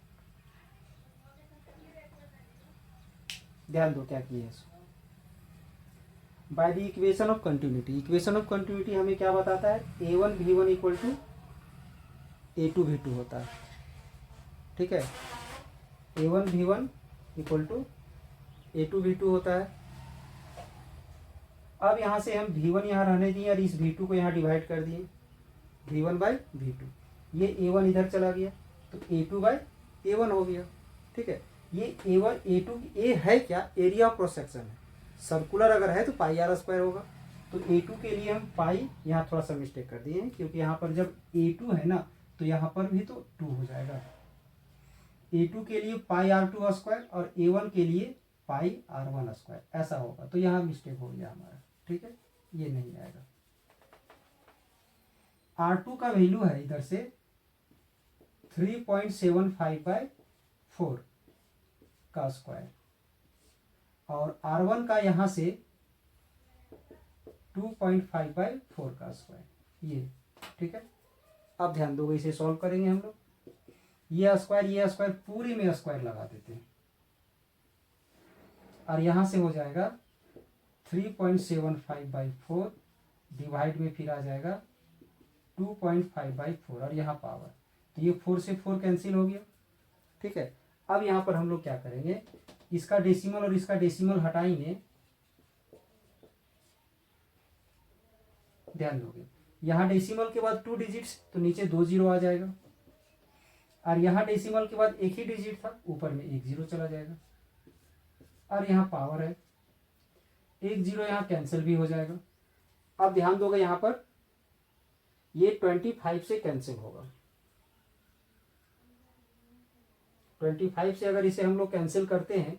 ध्यान दो क्या किए इसको, bye the equation of continuity. Equation of continuity हमें क्या बताता है, A1V1 इक्वल टू A2V2 होता है, ठीक है। A1V1 इक्वल टू A2V2 होता है। अब यहाँ से हम V1 यहाँ रहने दिए और इस V2 को यहाँ डिवाइड कर दिए, V1 बाई V2। ये A1 इधर चला गया तो A2 बाई A1 हो गया, ठीक है। ये A1 A2 A है क्या, एरिया ऑफ क्रॉस सेक्शन है। सर्कुलर अगर है तो पाई आर स्क्वायर होगा, तो A2 के लिए हम पाई यहाँ थोड़ा सा मिस्टेक कर दिए हैं, क्योंकि यहाँ पर जब A2 है ना तो यहाँ पर भी तो 2 हो जाएगा। A2 के लिए पाई R2 स्क्वायर और A1 के लिए पाई R1 स्क्वायर, ऐसा होगा। तो यहाँ मिस्टेक हो गया हमारा, ठीक है, ये नहीं आएगा। R2 का वैल्यू है इधर से 3.75/4 का स्क्वायर और R1 का यहाँ से 2.5/4 का स्क्वायर, ये ठीक है। अब ध्यान दोगे, इसे सॉल्व करेंगे हम लोग। ये स्क्वायर पूरे में स्क्वायर लगा देते हैं और यहाँ से हो जाएगा 3.75/4 डिवाइड में फिर आ जाएगा 2.5/4 और यहाँ पावर, तो ये 4 से 4 कैंसिल हो गया, ठीक है। अब यहाँ पर हम लोग क्या करेंगे, इसका डेसिमल और इसका डेसिमल हटाएंगे। ध्यान दोगे, यहाँ डेसिमल के बाद 2 डिजिट्स तो नीचे 2 जीरो आ जाएगा, और यहाँ डेसिमल के बाद एक ही डिजिट था, ऊपर में 1 जीरो चला जाएगा, और यहाँ पावर है 1 जीरो, यहाँ कैंसिल भी हो जाएगा। अब ध्यान दोगे यहाँ पर ये 25 से कैंसिल होगा। 25 से अगर इसे हम लोग कैंसिल करते हैं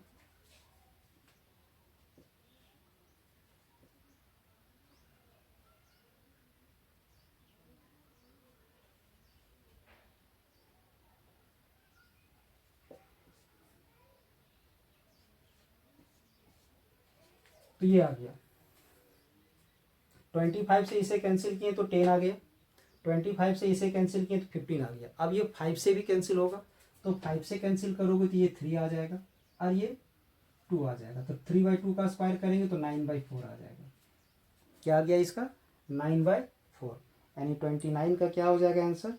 तो ये आ गया। 25 से इसे कैंसिल किए तो 10 आ गया, 25 से इसे कैंसिल किए तो 15 आ गया। अब ये 5 से भी कैंसिल होगा, तो 5 से कैंसिल करोगे तो ये 3 आ जाएगा और ये 2 आ जाएगा, तो 3/2 का स्क्वायर करेंगे तो 9/4 आ जाएगा। क्या आ गया इसका, 9/4, यानी 29 का क्या हो जाएगा आंसर,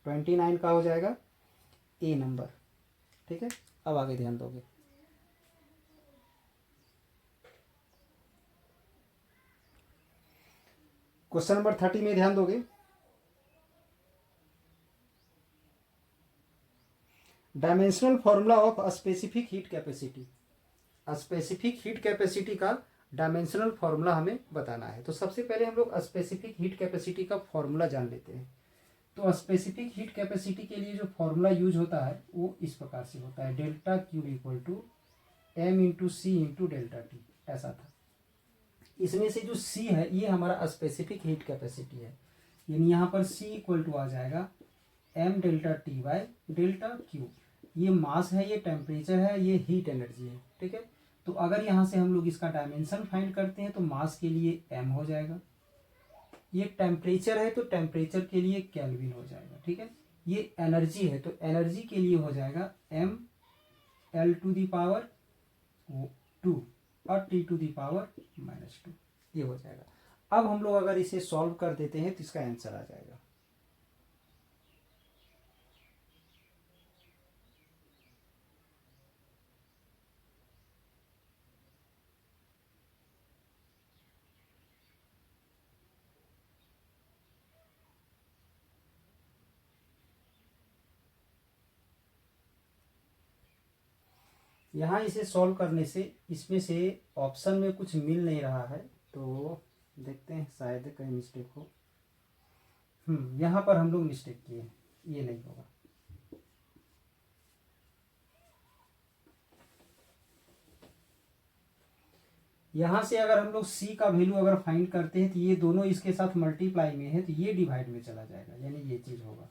29 का हो जाएगा ए नंबर, ठीक है। अब आगे ध्यान दोगे, क्वेश्चन नंबर 30 में ध्यान दोगे। Dimensional formula of specific heat capacity. Specific heat capacity का डायमेंशनल फॉर्मूला हमें बताना है। तो सबसे पहले हम लोग स्पेसिफिक हीट कैपेसिटी का फॉर्मूला जान लेते हैं। तो स्पेसिफिक हीट कैपेसिटी के लिए जो फॉर्मूला यूज होता है वो इस प्रकार से होता है, delta Q equal to m/c/ΔT, ऐसा था। इसमें से जो C है ये हमारा स्पेसिफिक हीट कैपेसिटी है, यानी यहाँ पर C इक्वल टू आ जाएगा m∆T/ΔQ। ये मास है, ये टेम्परेचर है, ये हीट एनर्जी है, ठीक है। तो अगर यहाँ से हम लोग इसका डायमेंशन फाइंड करते हैं तो मास के लिए m हो जाएगा, ये टेम्परेचर है तो टेम्परेचर के लिए केल्विन हो जाएगा, ठीक है। ये एनर्जी है तो एनर्जी के लिए हो जाएगा mL⁻², और T⁻⁻², ये हो जाएगा। अब हम लोग अगर इसे सॉल्व कर देते हैं तो इसका आंसर आ जाएगा। यहाँ इसे सॉल्व करने से इसमें से ऑप्शन में कुछ मिल नहीं रहा है, तो देखते हैं शायद कहीं मिस्टेक हो। यहाँ पर हम लोग मिस्टेक किए, ये नहीं होगा। यहाँ से अगर हम लोग C का वैल्यू अगर फाइंड करते हैं तो ये दोनों इसके साथ मल्टीप्लाई में है तो ये डिवाइड में चला जाएगा, यानी ये चीज़ होगा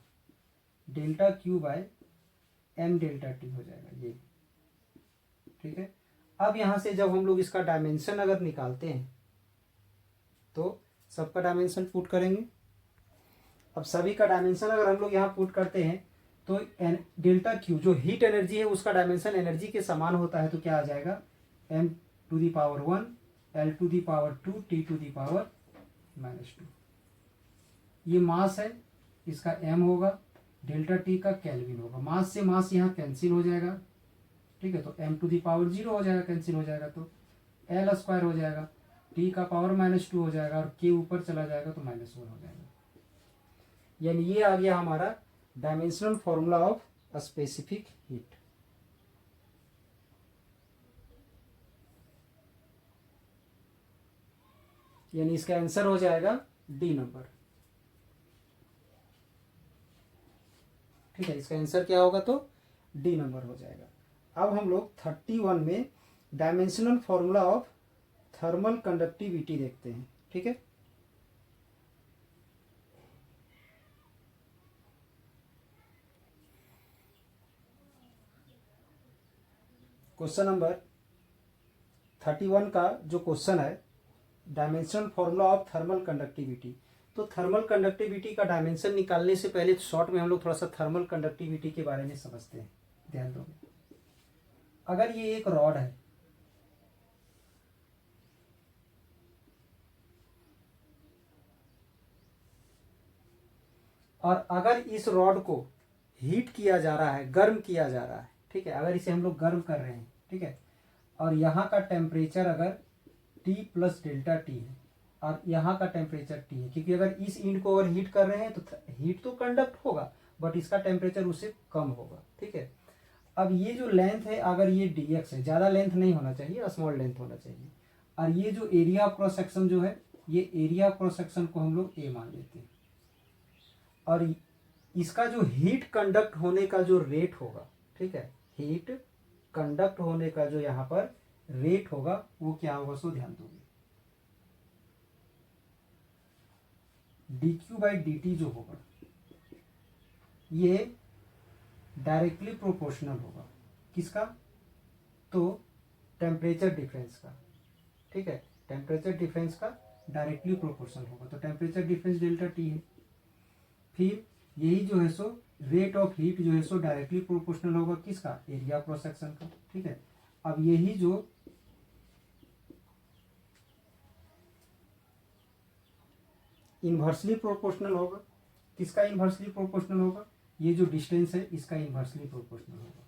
ΔQ/m∆T हो जाएगा ये, ठीक है। अब यहाँ से जब हम लोग इसका डायमेंशन अगर निकालते हैं तो सबका डायमेंशन पुट करेंगे। अब सभी का डायमेंशन अगर हम लोग यहाँ पुट करते हैं तो डेल्टा क्यू जो हीट एनर्जी है उसका डायमेंशन एनर्जी के समान होता है, तो क्या आ जाएगा m⁻1 L⁻2 T⁻⁻²। ये मास है, इसका m होगा, डेल्टा टी का केल्विन होगा। मास से मास यहाँ कैंसिल हो जाएगा, ठीक है, तो m⁻0 हो जाएगा, कैंसिल हो जाएगा तो L² हो जाएगा, t का पावर -2 हो जाएगा और k ऊपर चला जाएगा तो -1 हो जाएगा। यानी ये आ गया हमारा dimensional formula of specific heat. यानी इसका आंसर हो जाएगा डी नंबर। ठीक है, इसका आंसर क्या होगा तो डी नंबर हो जाएगा। अब हम लोग 31 में dimensional formula of thermal conductivity देखते हैं। ठीक है, क्वेश्चन नंबर 31 का जो क्वेश्चन है dimensional formula of thermal conductivity. तो थर्मल कंडक्टिविटी का डायमेंशन निकालने से पहले शॉर्ट में हम लोग थोड़ा सा थर्मल कंडक्टिविटी के बारे में समझते हैं। ध्यान दो, अगर ये एक रॉड है और अगर इस रॉड को हीट किया जा रहा है, गर्म किया जा रहा है, ठीक है, अगर इसे हम लोग गर्म कर रहे हैं, ठीक है, और यहाँ का टेम्परेचर अगर T + ΔT है और यहाँ का टेम्परेचर T है, क्योंकि अगर इस इंड को अगर हीट कर रहे हैं तो हीट तो कंडक्ट होगा बट इसका टेम्परेचर उससे कम होगा। ठीक है, अब ये जो लेंथ है अगर ये dx है, ज़्यादा लेंथ नहीं होना चाहिए, स्मॉल लेंथ होना चाहिए, और ये जो एरिया ऑफ क्रॉस सेक्शन जो है, ये एरिया ऑफ क्रॉस सेक्शन को हम लोग A मान लेते हैं, और इसका जो हीट कंडक्ट होने का जो रेट होगा, ठीक है, हीट कंडक्ट होने का जो यहाँ पर रेट होगा वो क्या होगा, सो ध्यान दोगे, dq/dt जो होगा ये डायरेक्टली प्रोपोर्शनल होगा किसका, तो टेम्परेचर डिफरेंस का। ठीक है, टेम्परेचर डिफरेंस का डायरेक्टली प्रोपोर्शनल होगा, तो टेम्परेचर डिफरेंस डेल्टा टी है। फिर यही जो है सो रेट ऑफ हीट जो है सो डायरेक्टली प्रोपोर्शनल होगा किसका, एरिया क्रॉस सेक्शन का। ठीक है, अब यही जो इन्वर्सली प्रोपोर्शनल होगा, किसका इन्वर्सली प्रोपोर्शनल होगा, ये जो डिस्टेंस है इसका इन्वर्सली प्रोपोर्शनल होगा,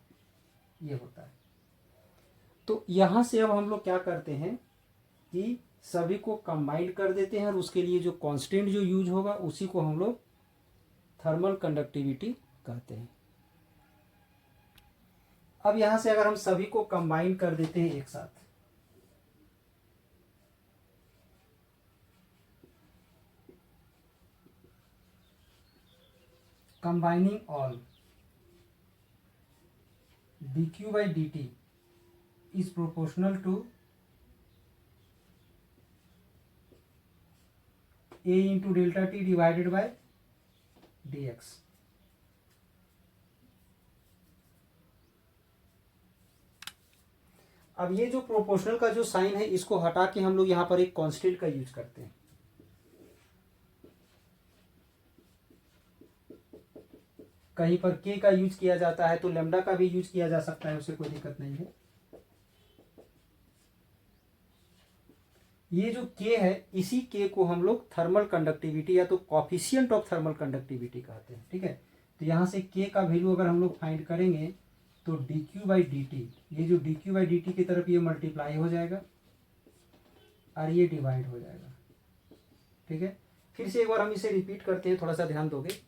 ये होता है। तो यहां से अब हम लोग क्या करते हैं कि सभी को कंबाइन कर देते हैं और उसके लिए जो कांस्टेंट जो यूज होगा उसी को हम लोग थर्मल कंडक्टिविटी कहते हैं। अब यहां से अगर हम सभी को कंबाइन कर देते हैं एक साथ, combining all dq/dt is proportional to A into delta t divided by dx। अब ये जो प्रोपोर्शनल का जो साइन है इसको हटा के हम लोग यहाँ पर एक कांस्टेंट का यूज करते हैं। कहीं पर k का यूज किया जाता है तो लैम्डा का भी यूज किया जा सकता है, उसे कोई दिक्कत नहीं है। ये जो k है इसी k को हम लोग थर्मल कंडक्टिविटी या तो कॉफिशिएंट ऑफ थर्मल कंडक्टिविटी कहते हैं। ठीक है, तो यहाँ से k का वैल्यू अगर हम लोग फाइंड करेंगे तो dq/dt, ये जो dq/dt की तरफ ये मल्टीप्लाई हो जाएगा और ये डिवाइड हो जाएगा। ठीक है, फिर से एक बार हम इसे रिपीट करते हैं, थोड़ा सा ध्यान दोगे।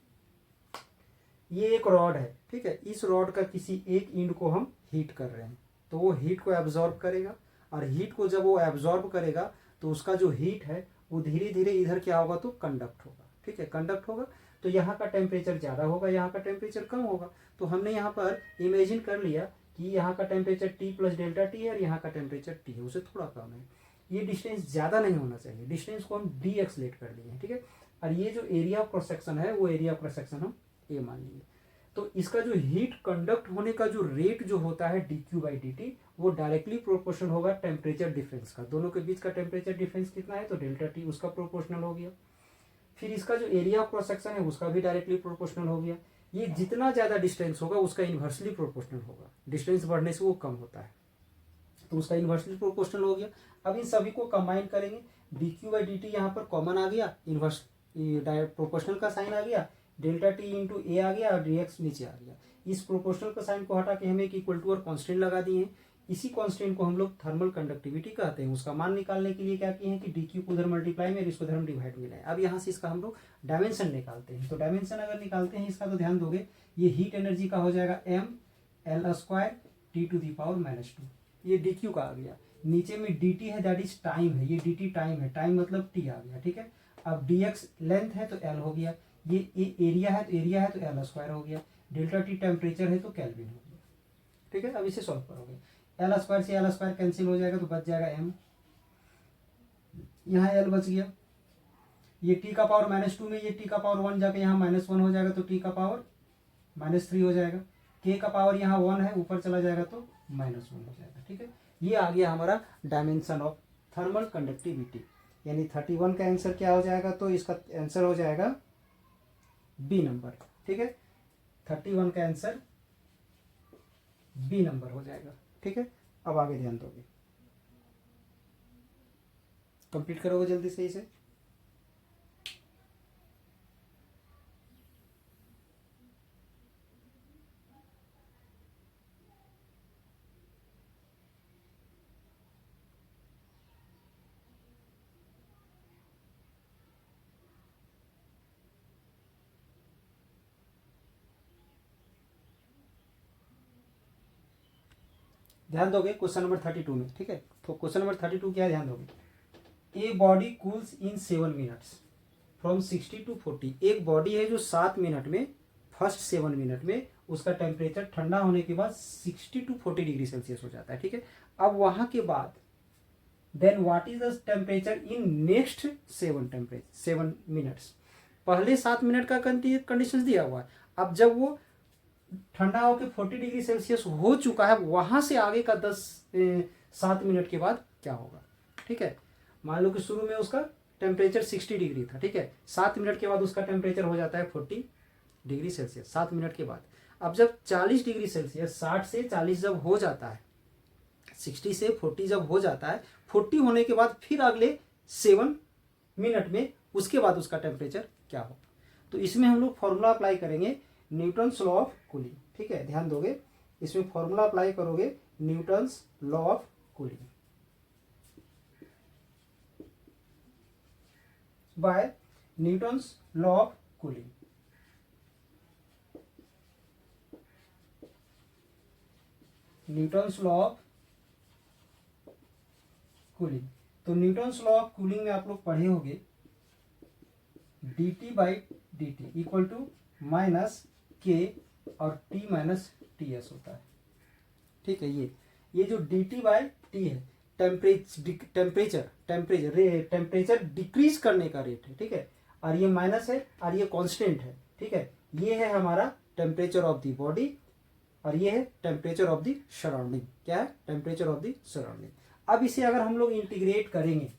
ये एक रॉड है, ठीक है, इस रॉड का किसी एक एंड को हम हीट कर रहे हैं तो वो हीट को एब्जॉर्ब करेगा, और हीट को जब वो एब्जॉर्ब करेगा तो उसका जो हीट है वो धीरे धीरे इधर क्या होगा तो कंडक्ट होगा। ठीक है, कंडक्ट होगा तो यहाँ का टेम्परेचर ज़्यादा होगा, यहाँ का टेम्परेचर कम होगा। तो हमने यहाँ पर इमेजिन कर लिया कि यहाँ का टेम्परेचर T + ΔT है और यहाँ का टेम्परेचर T है, उससे थोड़ा कम है। ये डिस्टेंस ज़्यादा नहीं होना चाहिए, डिस्टेंस को हम dx लेट कर लिए हैं। ठीक है, और ये जो एरिया ऑफ क्रॉस सेक्शन है वो एरिया ऑफ क्रॉस सेक्शन हम A मान लिए। तो इसका जो हीट कंडक्ट होने का जो रेट जो होता है dq/dt वो डायरेक्टली प्रोपोर्शनल होगा टेम्परेचर डिफरेंस का। दोनों के बीच का टेम्परेचर डिफरेंस कितना है तो ΔT, उसका प्रोपोर्शनल हो गया। फिर इसका जो एरिया ऑफ क्रॉस सेक्शन है उसका भी डायरेक्टली प्रोपोर्शनल हो गया। ये जितना ज़्यादा डिस्टेंस होगा उसका इन्वर्सली प्रोपोर्शनल होगा, डिस्टेंस बढ़ने से वो कम होता है तो उसका इन्वर्सली प्रोपोर्शनल हो गया। अब इन सभी को कंबाइन करेंगे, D Q by D T यहाँ पर कॉमन आ गया, इन्वर्स प्रोपोर्शनल का साइन आ गया, डेल्टा टी इंटू ए आ गया और डी एक्स नीचे आ गया। इस प्रोपोर्शनल का साइन को हटा के हमें एक इक्वल टू और कॉन्स्टेंट लगा दिए हैं। इसी कॉन्स्टेंट को हम लोग थर्मल कंडक्टिविटी कहते हैं। उसका मान निकालने के लिए क्या किए हैं कि डी क्यू को उधर मल्टीप्लाई में इसको उधर डिवाइड में लाए। अब यहाँ से इसका हम लोग डायमेंशन निकालते हैं। तो डायमेंशन अगर निकालते हैं इसका तो ध्यान दोगे, ये हीट एनर्जी का हो जाएगा M L square T to the power -2, ये डी क्यू का आ गया। नीचे में डी टी है दैट इज टाइम है, ये डी टी टाइम है, टाइम मतलब टी आ गया, ठीक है। अब डी एक्स लेंथ है तो एल हो गया, ये एरिया है तो एल स्क्वायर हो गया, डेल्टा टी टेम्परेचर है तो केल्विन हो गया, ठीक है। अब इसे सॉल्व करोगे, एल स्क्वायर से एल स्क्वायर कैंसिल हो जाएगा तो बच जाएगा एम, यहाँ एल बच गया, ये टी का पावर -2 में ये टी का पावर 1 जाके यहाँ -1 हो जाएगा तो टी का पावर -3 हो जाएगा, के का पावर यहाँ 1 है ऊपर चला जाएगा तो -1 हो जाएगा, ठीक है। ये आ गया हमारा डायमेंशन ऑफ थर्मल कंडक्टिविटी। यानी 31 का आंसर क्या हो जाएगा, तो इसका आंसर हो जाएगा बी नंबर, ठीक है। 31 का आंसर बी नंबर हो जाएगा, ठीक है। अब आगे ध्यान दोगे, कंप्लीट करोगे जल्दी से इसे। ध्यान दोगे क्वेश्चन नंबर 32 में, ठीक है। तो क्वेश्चन नंबर 32 क्या है, ध्यान दोगे। A body cools in 7 minutes from 60 to 40। एक बॉडी है जो 7 मिनट में, फर्स्ट 7 मिनट में उसका टेम्परेचर ठंडा होने के बाद 60 टू 40 डिग्री सेल्सियस हो जाता है, ठीक है। अब वहां के बाद then what is the temperature in next 7 minutes. पहले 7 मिनट का कंडीशन दिया हुआ है। अब जब वो ठंडा होकर 40 डिग्री सेल्सियस हो चुका है, वहां से आगे का 7 मिनट के बाद क्या होगा, ठीक है। मान लो कि शुरू में उसका टेम्परेचर 60 डिग्री था, ठीक है। 7 मिनट के बाद उसका टेम्परेचर हो जाता है 40 डिग्री सेल्सियस 7 मिनट के बाद। अब जब 40 डिग्री सेल्सियस 60 से 40 जब हो जाता है, 60 से 40 जब हो जाता है, 40 होने के बाद फिर अगले 7 मिनट में उसके बाद उसका टेम्परेचर क्या होगा। तो इसमें हम लोग फॉर्मूला अप्लाई करेंगे, न्यूटन्स लॉ ऑफ कूलिंग, ठीक है। ध्यान दोगे, इसमें फॉर्मूला अप्लाई करोगे Newton's law of cooling by Newton's law of cooling. Newton's law of cooling. तो न्यूटन्स लॉ ऑफ कूलिंग में आप लोग पढ़े होंगे D T by D T equal to minus K और टी माइनस टी एस होता है, ठीक है। ये जो डी टी बाई टी है टेम्परेचर डिक्रीज करने का रेट है, ठीक है। और ये माइनस है और ये कांस्टेंट है, ठीक है। ये है हमारा टेम्परेचर ऑफ द बॉडी और ये है टेम्परेचर ऑफ द सराउंडिंग। क्या है, टेम्परेचर ऑफ द सराउंडिंग। अब इसे अगर हम लोग इंटीग्रेट करेंगे,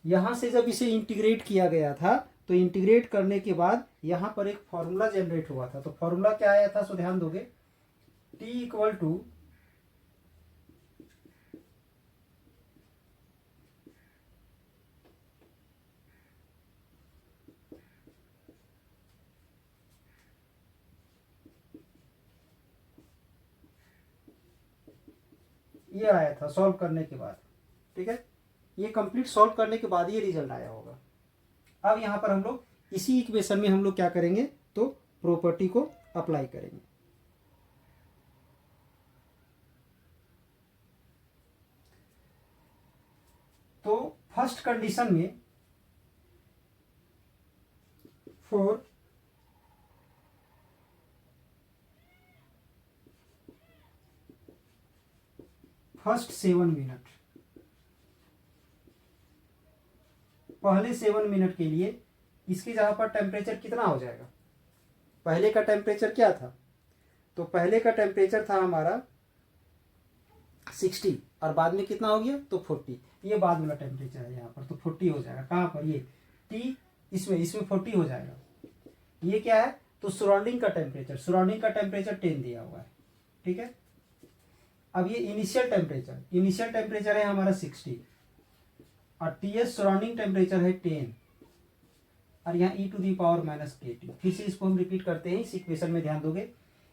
यहां से जब इसे इंटीग्रेट किया गया था तो इंटीग्रेट करने के बाद यहां पर एक फॉर्मूला जनरेट हुआ था। तो फॉर्मूला क्या आया था, सो ध्यान दोगे, T इक्वल टू ये आया था सॉल्व करने के बाद, ठीक है। ये कंप्लीट सॉल्व करने के बाद ये रिजल्ट आया होगा। अब यहां पर हम लोग इसी इक्वेशन में हम लोग क्या करेंगे, तो प्रॉपर्टी को अप्लाई करेंगे। तो फर्स्ट कंडीशन में फॉर फर्स्ट 7 मिनट, पहले 7 मिनट के लिए इसकी जगह पर टेम्परेचर कितना हो जाएगा। पहले का टेम्परेचर क्या था, तो पहले का टेम्परेचर था हमारा 60 और बाद में कितना हो गया तो 40, ये बाद में टेम्परेचर है यहाँ पर, तो 40 हो जाएगा। कहाँ पर ये टी, इसमें 40 हो जाएगा। ये क्या है तो सराउंडिंग का टेम्परेचर, सराउंडिंग का टेम्परेचर 10 दिया हुआ है, ठीक है। अब ये इनिशियल टेम्परेचर है हमारा 60 और टीएस सराउंडिंग टेम्परेचर है 10 और यहाँ e to the power minus K T. फिर से इसको हम रिपीट करते हैं, इस इक्वेशन में ध्यान दोगे।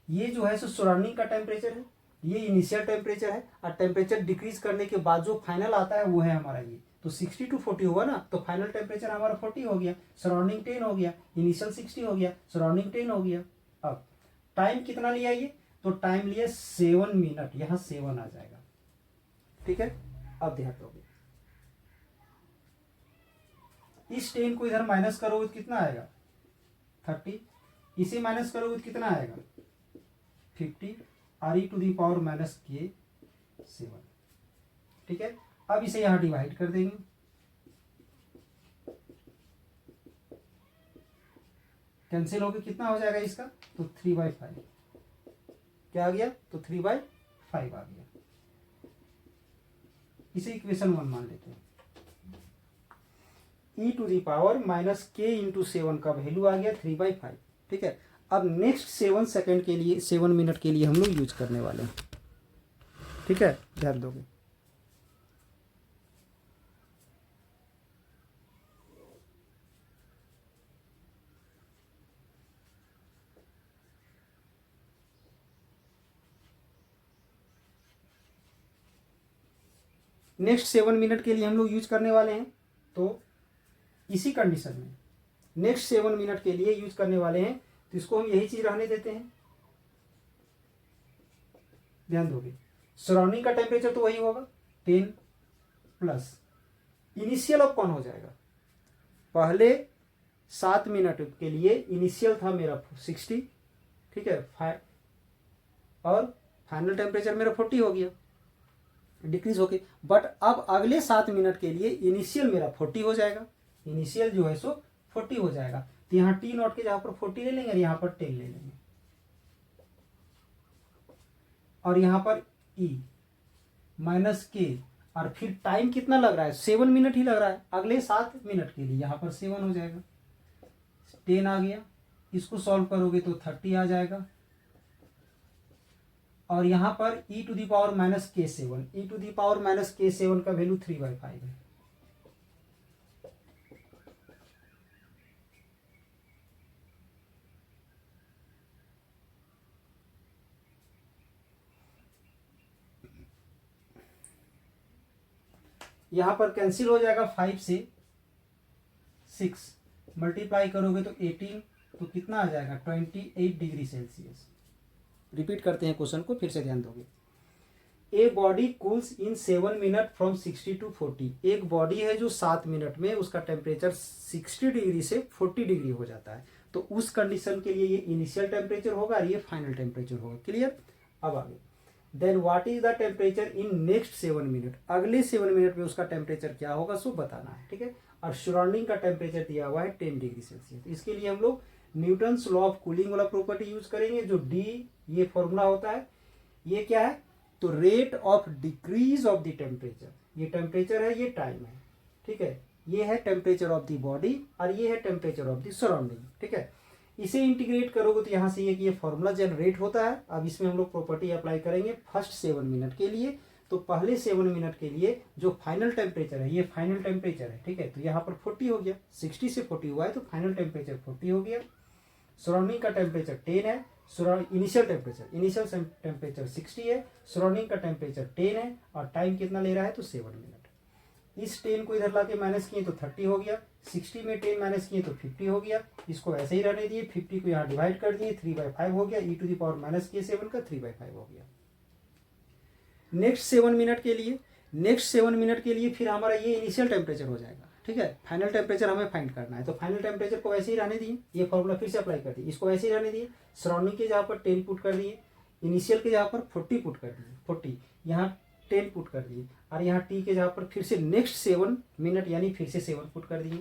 ये जो है सो सराउंडिंग का टेम्परेचर है, ये इनिशियल टेम्परेचर है और टेम्परेचर डिक्रीज करने के बाद जो फाइनल आता है वो है हमारा ये। तो 60 to 40 हुआ ना, तो फाइनल टेम्परेचर हमारा 40 हो गया, सराउंडिंग 10 हो गया, इनिशियल 60 हो गया, सराउंडिंग 10 हो गया। अब टाइम कितना लिया ये, तो टाइम लिया 7 मिनट, यहाँ 7 आ जाएगा, ठीक है। अब ध्यान दोगे, इस 10 को इधर माइनस करोगे तो कितना आएगा 30, इसे माइनस करोगे तो कितना आएगा 50 और e to the power minus K 7, ठीक है। अब इसे यहां डिवाइड कर देंगे, कैंसिल होकर कितना हो जाएगा इसका, तो 3/5 क्या आ गया, तो 3/5 आ गया। इसे इक्वेशन 1 मान लेते हैं। e to the power minus K into 7 का वैल्यू आ गया 3/5, ठीक है। अब नेक्स्ट 7 सेकेंड के लिए, 7 मिनट के लिए हम लोग यूज करने वाले हैं, ठीक है, ध्यान दोगे। नेक्स्ट 7 मिनट के लिए हम लोग यूज करने वाले हैं, तो इसी कंडीशन में नेक्स्ट 7 मिनट के लिए यूज करने वाले हैं, तो इसको हम यही चीज रहने देते हैं। ध्यान दोगे, सराउंडिंग का टेम्परेचर तो वही होगा 10 प्लस इनिशियल अब कौन हो जाएगा, पहले 7 मिनट के लिए इनिशियल था मेरा 60, ठीक है, और फाइनल टेम्परेचर मेरा 40 हो गया, डिक्रीज हो गई। बट अब अगले 7 मिनट के लिए इनिशियल मेरा 40 हो जाएगा, इनिशियल जो है सो 40 हो जाएगा। तो यहाँ टी नॉट के जहां पर 40 ले लेंगे और यहाँ पर 10 ले लेंगे, और यहाँ पर ई माइनस के, और फिर टाइम कितना लग रहा है 7 मिनट ही लग रहा है अगले 7 मिनट के लिए, यहाँ पर 7 हो जाएगा, 10 आ गया, इसको सॉल्व करोगे तो 30 आ जाएगा, और यहाँ पर e to the power minus K 7, e to the power minus K 7 का वैल्यू 3/5 है। यहां पर कैंसिल हो जाएगा, 5 से 6 मल्टीप्लाई करोगे तो 18, तो कितना आ जाएगा 28 डिग्री सेल्सियस। रिपीट करते हैं क्वेश्चन को, फिर से ध्यान दोगे। A body cools in 7 minute from 60 to 40, एक बॉडी है जो 7 मिनट में उसका टेम्परेचर 60 डिग्री से 40 डिग्री हो जाता है, तो उस कंडीशन के लिए ये इनिशियल टेम्परेचर होगा और ये फाइनल टेम्परेचर होगा, क्लियर। अब आगे, then what is the temperature in next 7 minute, अगले 7 मिनट में उसका टेम्परेचर क्या होगा सो बताना है, ठीक है। और सराउंडिंग का टेम्परेचर दिया हुआ है 10 डिग्री सेल्सियस। इसके लिए हम लोग न्यूटन्स लॉ ऑफ कूलिंग वाला प्रॉपर्टी यूज करेंगे, जो डी ये फॉर्मूला होता है, ये क्या है तो rate of decrease of the temperature, ये टेम्परेचर है, ये टाइम है, ठीक है। ये है टेम्परेचर ऑफ द बॉडी और ये है टेम्परेचर ऑफ द सराउंडिंग, ठीक है। इसे इंटीग्रेट करोगे तो यहाँ से ये फॉर्मूला जनरेट होता है। अब इसमें हम लोग प्रॉपर्टी अप्लाई करेंगे फर्स्ट 7 मिनट के लिए, तो पहले 7 मिनट के लिए जो फाइनल टेम्परेचर है, ये फाइनल टेम्परेचर है, ठीक है। तो यहाँ पर 40 हो गया, 60 से 40 हुआ है तो फाइनल टेम्परेचर 40 हो गया। सराउंडिंग का टेम्परेचर 10 है, इनिशियल टेम्परेचर 60 है, सराउंडिंग का टेम्परेचर 10 है, और टाइम कितना ले रहा है तो 7 मिनट। इस 10 को इधर लाके माइनस किए तो 30 हो गया, 60 में 10 माइनस किए तो 50 हो गया, इसको ऐसे ही रहने दिए, 50 को यहाँ डिवाइड कर दिए, 3/5 हो गया, e to the power minus K 7 का 3/5 हो गया। नेक्स्ट 7 मिनट के लिए फिर हमारा ये इनिशियल टेम्परेचर हो जाएगा, ठीक है। फाइनल टेम्परेचर हमें फाइंड करना है, तो फाइनल टेम्परेचर को वैसे ही रहने दिए, ये फॉर्मूला फिर से अप्लाई कर दिए, इसको वैसे ही रहने दिए, सराउंडिंग के जहाँ पर 10 पुट कर दिए, इनिशियल के जहाँ पर 40 पुट कर दिए, 40 यहाँ 10 पुट कर दिए, और यहाँ टी के जहाँ पर फिर से नेक्स्ट 7 मिनट यानी फिर से 7 पुट कर दिए,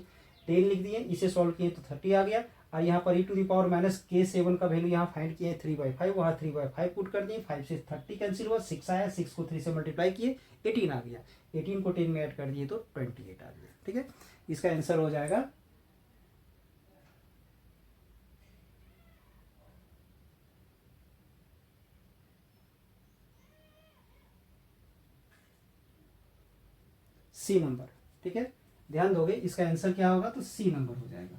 10 लिख दिए, इसे सॉल्व किए तो 30 आ गया। और यहाँ पर e⁻−k7 का वैल्यू यहाँ फाइंड किए 3/5, वहाँ 3/5 पुट कर दिए, 5 से 30 कैंसिल हुआ, 6 आया, 6 को 3 से मल्टीप्लाई किए 18 आ गया, 18 को 10 में ऐड कर दिए तो 28 आ गया। ठीक है, इसका आंसर हो जाएगा सी नंबर। ठीक है, ध्यान दोगे, इसका आंसर क्या होगा तो सी नंबर हो जाएगा।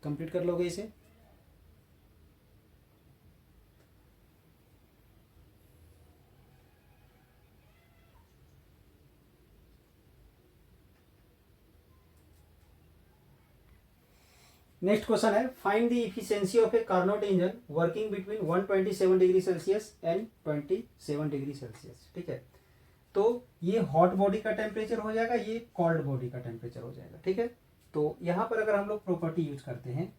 कंप्लीट कर लोगे इसे। नेक्स्ट क्वेश्चन है, find the efficiency of a Carnot engine working between 127 degree Celsius and 27 degree Celsius. ठीक है, तो ये हॉट बॉडी का टेम्परेचर हो जाएगा, ये कोल्ड बॉडी का टेम्परेचर हो जाएगा। ठीक है, तो यहां पर अगर हम लोग प्रॉपर्टी यूज करते हैं,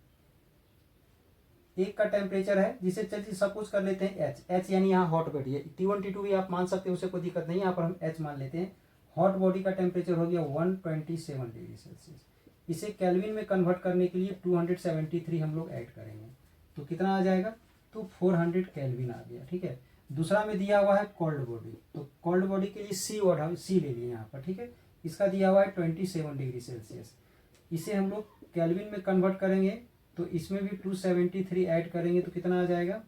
एक का टेम्परेचर है जिसे चलिए सपोज कर लेते हैं एच, एच यानी यहाँ हॉट बॉडी है, T1 T2 भी आप मान सकते हैं, उसे कोई दिक्कत नहीं, यहाँ पर हम एच मान लेते हैं। हॉट बॉडी का टेम्परेचर हो गया 127 डिग्री सेल्सियस। इसे केल्विन में कन्वर्ट करने के लिए 273 हम लोग ऐड करेंगे, तो कितना आ जाएगा तो 400 केल्विन आ गया। ठीक है, दूसरा में दिया हुआ है कोल्ड बॉडी, तो कोल्ड बॉडी के लिए सी वर्ड हम सी ले लिए यहाँ पर। ठीक है, इसका दिया हुआ है 27 डिग्री सेल्सियस, इसे हम लोग केल्विन में कन्वर्ट करेंगे, तो इसमें भी 273 ऐड करेंगे तो कितना आ जाएगा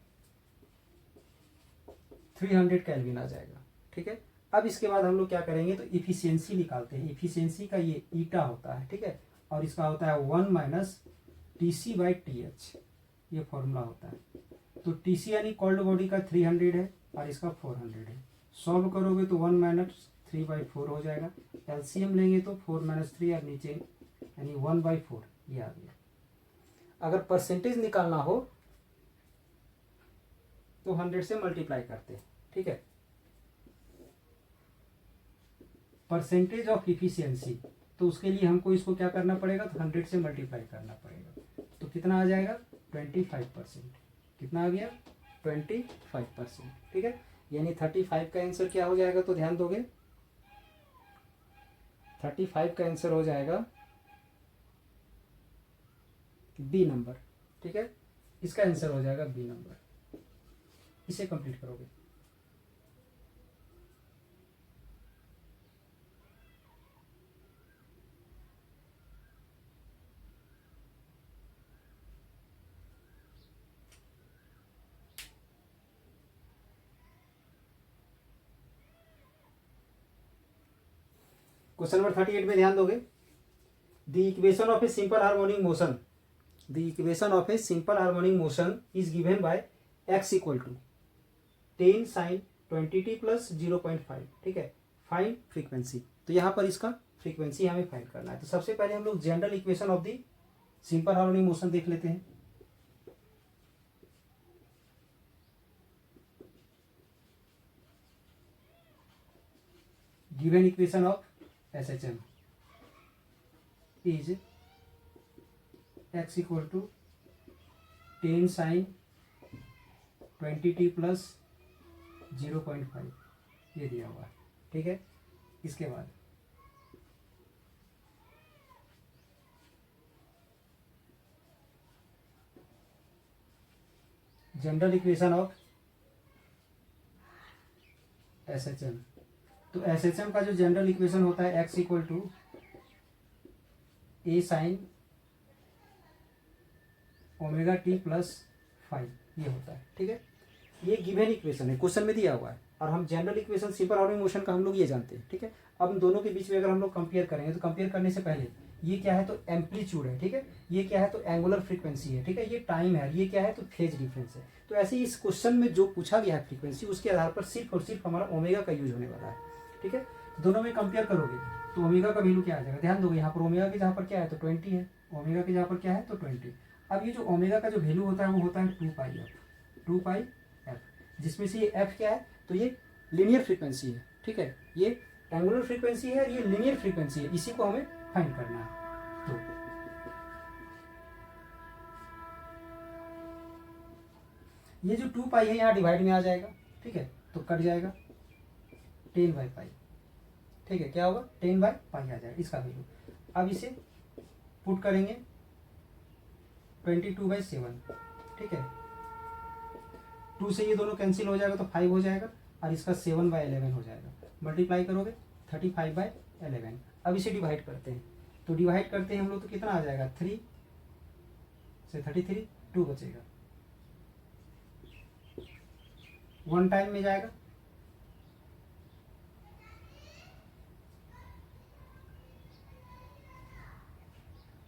300 केल्विन आ जाएगा। ठीक है, अब इसके बाद हम लोग क्या करेंगे तो इफिशियंसी निकालते हैं। इफिशियंसी का ये ईटा होता है। ठीक है, और इसका होता है 1 - TC/TH, ये फॉर्मूला होता है। तो TC यानी कोल्ड बॉडी का 300 है और इसका 400 है। सॉल्व करोगे तो 1 - 3/4 हो जाएगा। एलसीएम लेंगे तो 4 - 3 और नीचे यानी 1/4 ये आ गया। अगर परसेंटेज निकालना हो तो 100 से मल्टीप्लाई करते हैं। ठीक है, परसेंटेज ऑफ इफिशियंसी, तो उसके लिए हमको इसको क्या करना पड़ेगा तो 100 से मल्टीप्लाई करना पड़ेगा, तो कितना आ जाएगा 25%। कितना आ गया 25%। ठीक है, यानी 35 का आंसर क्या हो जाएगा तो ध्यान दोगे, 35 का आंसर हो जाएगा बी नंबर। ठीक है, इसका आंसर हो जाएगा बी नंबर। इसे कंप्लीट करोगे। क्वेश्चन नंबर 38 में ध्यान दोगे, the equation of a simple harmonic motion, the equation of a simple harmonic motion is given by x = 10 sin 20t + 0.5। ठीक है, फाइंड फ्रीक्वेंसी, तो यहाँ पर इसका फ्रीक्वेंसी हमें फाइंड करना है। तो सबसे पहले हम लोग general equation of the simple harmonic motion देख लेते हैं। Given equation of SHM is x = 10 sin 20t + 0.5, ये दिया हुआ है। ठीक है, इसके बाद जनरल इक्वेशन ऑफ SHM, तो SHM का जो जनरल इक्वेशन होता है x = a sin ωt + 5, ये होता है। ठीक है, ये गिवन इक्वेशन है, क्वेश्चन में दिया हुआ है, और हम general equation simple harmonic motion का हम लोग ये जानते हैं। ठीक है, अब इन दोनों के बीच में अगर हम लोग कंपेयर करेंगे तो कंपेयर करने से पहले ये क्या है तो एम्पलीट्यूड है। ठीक है, ये क्या है तो एंगुलर फ्रीक्वेंसी है। ठीक है, ये टाइम है, ये क्या है तो फेज डिफरेंस है। तो ऐसे ही इस क्वेश्चन में जो पूछा गया है फ्रीक्वेंसी, उसके आधार पर सिर्फ और सिर्फ हमारा ओमेगा का यूज होने वाला है। ठीक है, दोनों में कंपेयर करोगे तो ओमेगा का वैल्यू क्या आ जाएगा, ध्यान दोगे, यहाँ पर ओमेगा के जहाँ पर क्या है तो 20 है, ओमेगा के जहाँ पर क्या है तो 20। अब ये जो ओमेगा का जो वैल्यू होता है वो होता है 2πf, जिसमें से ये f क्या है तो ये लीनियर फ्रीक्वेंसी है। ठीक है, ये एंगुलर फ्रीक्वेंसी है और ये लीनियर फ्रीक्वेंसी है, इसी को हमें फाइंड करना है। तो ये जो 2 पाई है यहाँ डिवाइड में आ जाएगा, ठीक है, तो कट जाएगा 10/पाई, ठीक है, क्या होगा 10/पाई आ जाएगा इसका वैल्यू। अब इसे पुट करेंगे 22/7, ठीक है, 2 से ये दोनों कैंसिल हो जाएगा तो 5 हो जाएगा और इसका 7/11 हो जाएगा। मल्टीप्लाई करोगे 35/11। अब इसे डिवाइड करते हैं, तो डिवाइड करते हैं हम लोग तो कितना आ जाएगा 3 से 33, 2 बचेगा, 1 टाइम में जाएगा,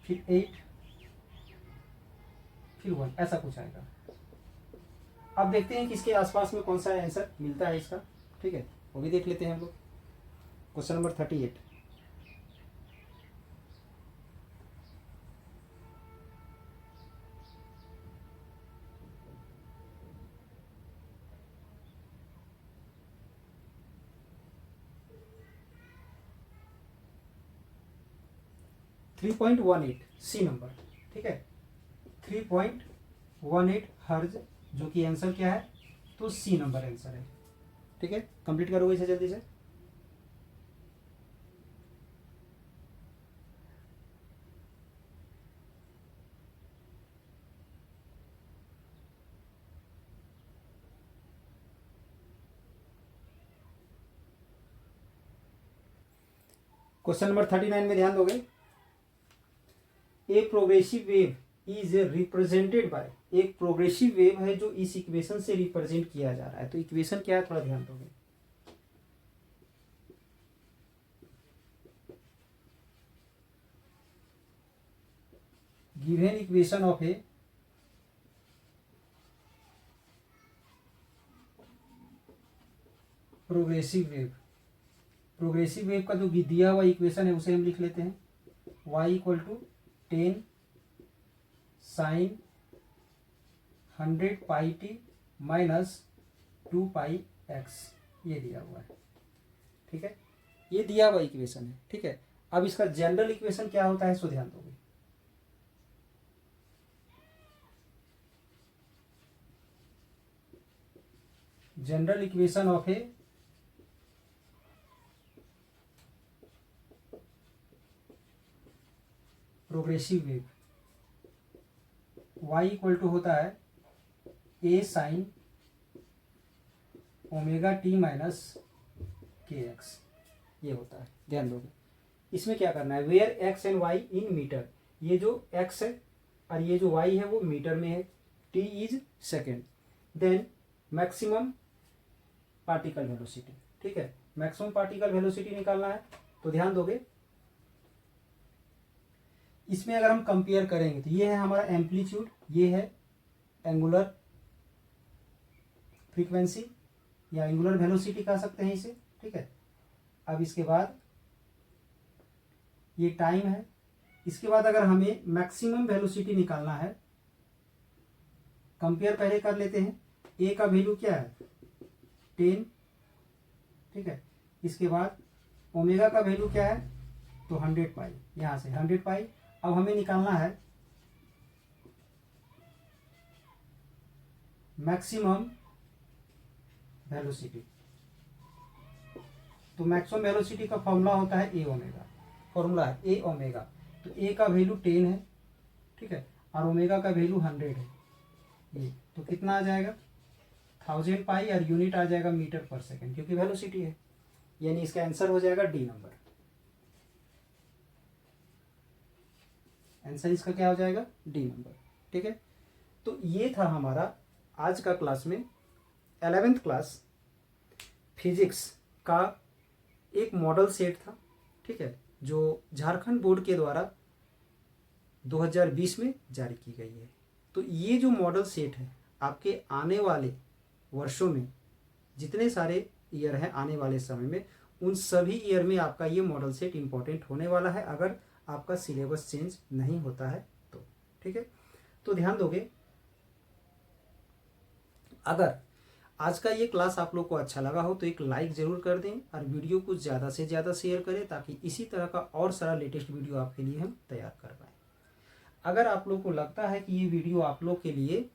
फिर 8, फिर 1, ऐसा कुछ आएगा। अब देखते हैं कि इसके आसपास में कौन सा आंसर मिलता है इसका, ठीक है, वो भी देख लेते हैं हम लोग। क्वेश्चन नंबर 38, 3.18 सी नंबर, ठीक है, 3.18 हर्ज, जो कि आंसर क्या है, तो सी नंबर आंसर है, ठीक है। कंप्लीट करोगे इसे जल्दी से। क्वेश्चन नंबर 39 में ध्यान दोगे। ए progressive wave is represented bye, एक प्रोग्रेसिव वेव है जो इस इक्वेशन से रिप्रेजेंट किया जा रहा है, तो इक्वेशन क्या है थोड़ा ध्यान दोगे। Given equation of a progressive wave, progressive wave का जो दिया हुआ इक्वेशन है उसे हम लिख लेते हैं y equal to 10 sine 100πt minus 2πx, ये दिया हुआ है, ठीक है, ये दिया हुआ इक्वेशन है, ठीक है। अब इसका जनरल इक्वेशन क्या होता है सो ध्यान दोगे। General equation of a progressive wave, y equal to होता है a sine omega t minus के एक्स, ये होता है, ध्यान दोगे। इसमें क्या करना है, where x and y in meter, ये जो x है और ये जो y है वो मीटर में है, t is second, then maximum particle velocity, ठीक है, मैक्सिमम पार्टिकल वेलोसिटी निकालना है। तो ध्यान दोगे इसमें अगर हम कंपेयर करेंगे तो ये है हमारा एम्पलीट्यूड, ये है एंगुलर फ्रीक्वेंसी या एंगुलर वेलोसिटी कह सकते हैं इसे, ठीक है। अब इसके बाद ये टाइम है, इसके बाद अगर हमें मैक्सिमम वेलोसिटी निकालना है, कंपेयर पहले कर लेते हैं। ए का वैल्यू क्या है 10, ठीक है, इसके बाद ओमेगा का वैल्यू क्या है तो 100π, यहां से 100π। अब हमें निकालना है मैक्सिमम वेलोसिटी, तो मैक्सिमम वेलोसिटी का फॉर्मूला होता है ए ओमेगा, फॉर्मूला है ए ओमेगा, तो ए का वैल्यू 10 है, ठीक है, और ओमेगा का वैल्यू 100 है, ये तो कितना आ जाएगा 1000π और यूनिट आ जाएगा मीटर पर सेकेंड, क्योंकि वेलोसिटी है, यानी इसका आंसर हो जाएगा डी नंबर। आंसर इसका क्या हो जाएगा डी नंबर, ठीक है। तो ये था हमारा आज का क्लास में 11th क्लास फिजिक्स का एक मॉडल सेट था, ठीक है, जो झारखंड बोर्ड के द्वारा 2020 में जारी की गई है। तो ये जो मॉडल सेट है आपके आने वाले वर्षों में जितने सारे ईयर हैं आने वाले समय में, उन सभी ईयर में आपका ये मॉडल सेट इंपॉर्टेंट होने वाला है, अगर आपका सिलेबस चेंज नहीं होता है तो, ठीक है। तो ध्यान दोगे, अगर आज का ये क्लास आप लोग को अच्छा लगा हो तो एक लाइक जरूर कर दें और वीडियो को ज़्यादा से ज़्यादा शेयर करें, ताकि इसी तरह का और सारा लेटेस्ट वीडियो आपके लिए हम तैयार कर पाएँ। अगर आप लोग को लगता है कि ये वीडियो आप लोग के लिए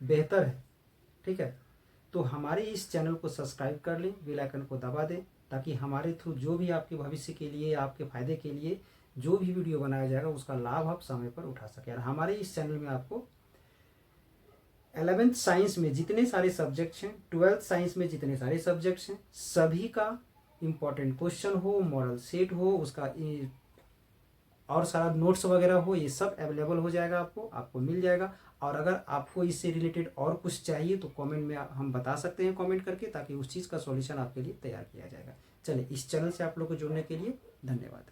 बेहतर है ठीक है। तो हमारे इस चैनल को सब्सक्राइब कर लें, बेल आइकन को दबा दें, ताकि हमारे थ्रू जो भी आपके भविष्य के लिए, आपके फ़ायदे के लिए जो भी वीडियो बनाया जाएगा उसका लाभ आप समय पर उठा सकें। और हमारे इस चैनल में आपको 11th साइंस में जितने सारे सब्जेक्ट्स हैं, 12th साइंस में जितने सारे सब्जेक्ट्स हैं, सभी का इम्पोर्टेंट क्वेश्चन हो, मॉडल सेट हो, उसका और सारा नोट्स वगैरह हो, ये सब अवेलेबल हो जाएगा, आपको मिल जाएगा। और अगर आपको इससे रिलेटेड और कुछ चाहिए तो कमेंट में हम बता सकते हैं कमेंट करके, ताकि उस चीज़ का सॉल्यूशन आपके लिए तैयार किया जाएगा। चलिए, इस चैनल से आप लोग को जुड़ने के लिए धन्यवाद।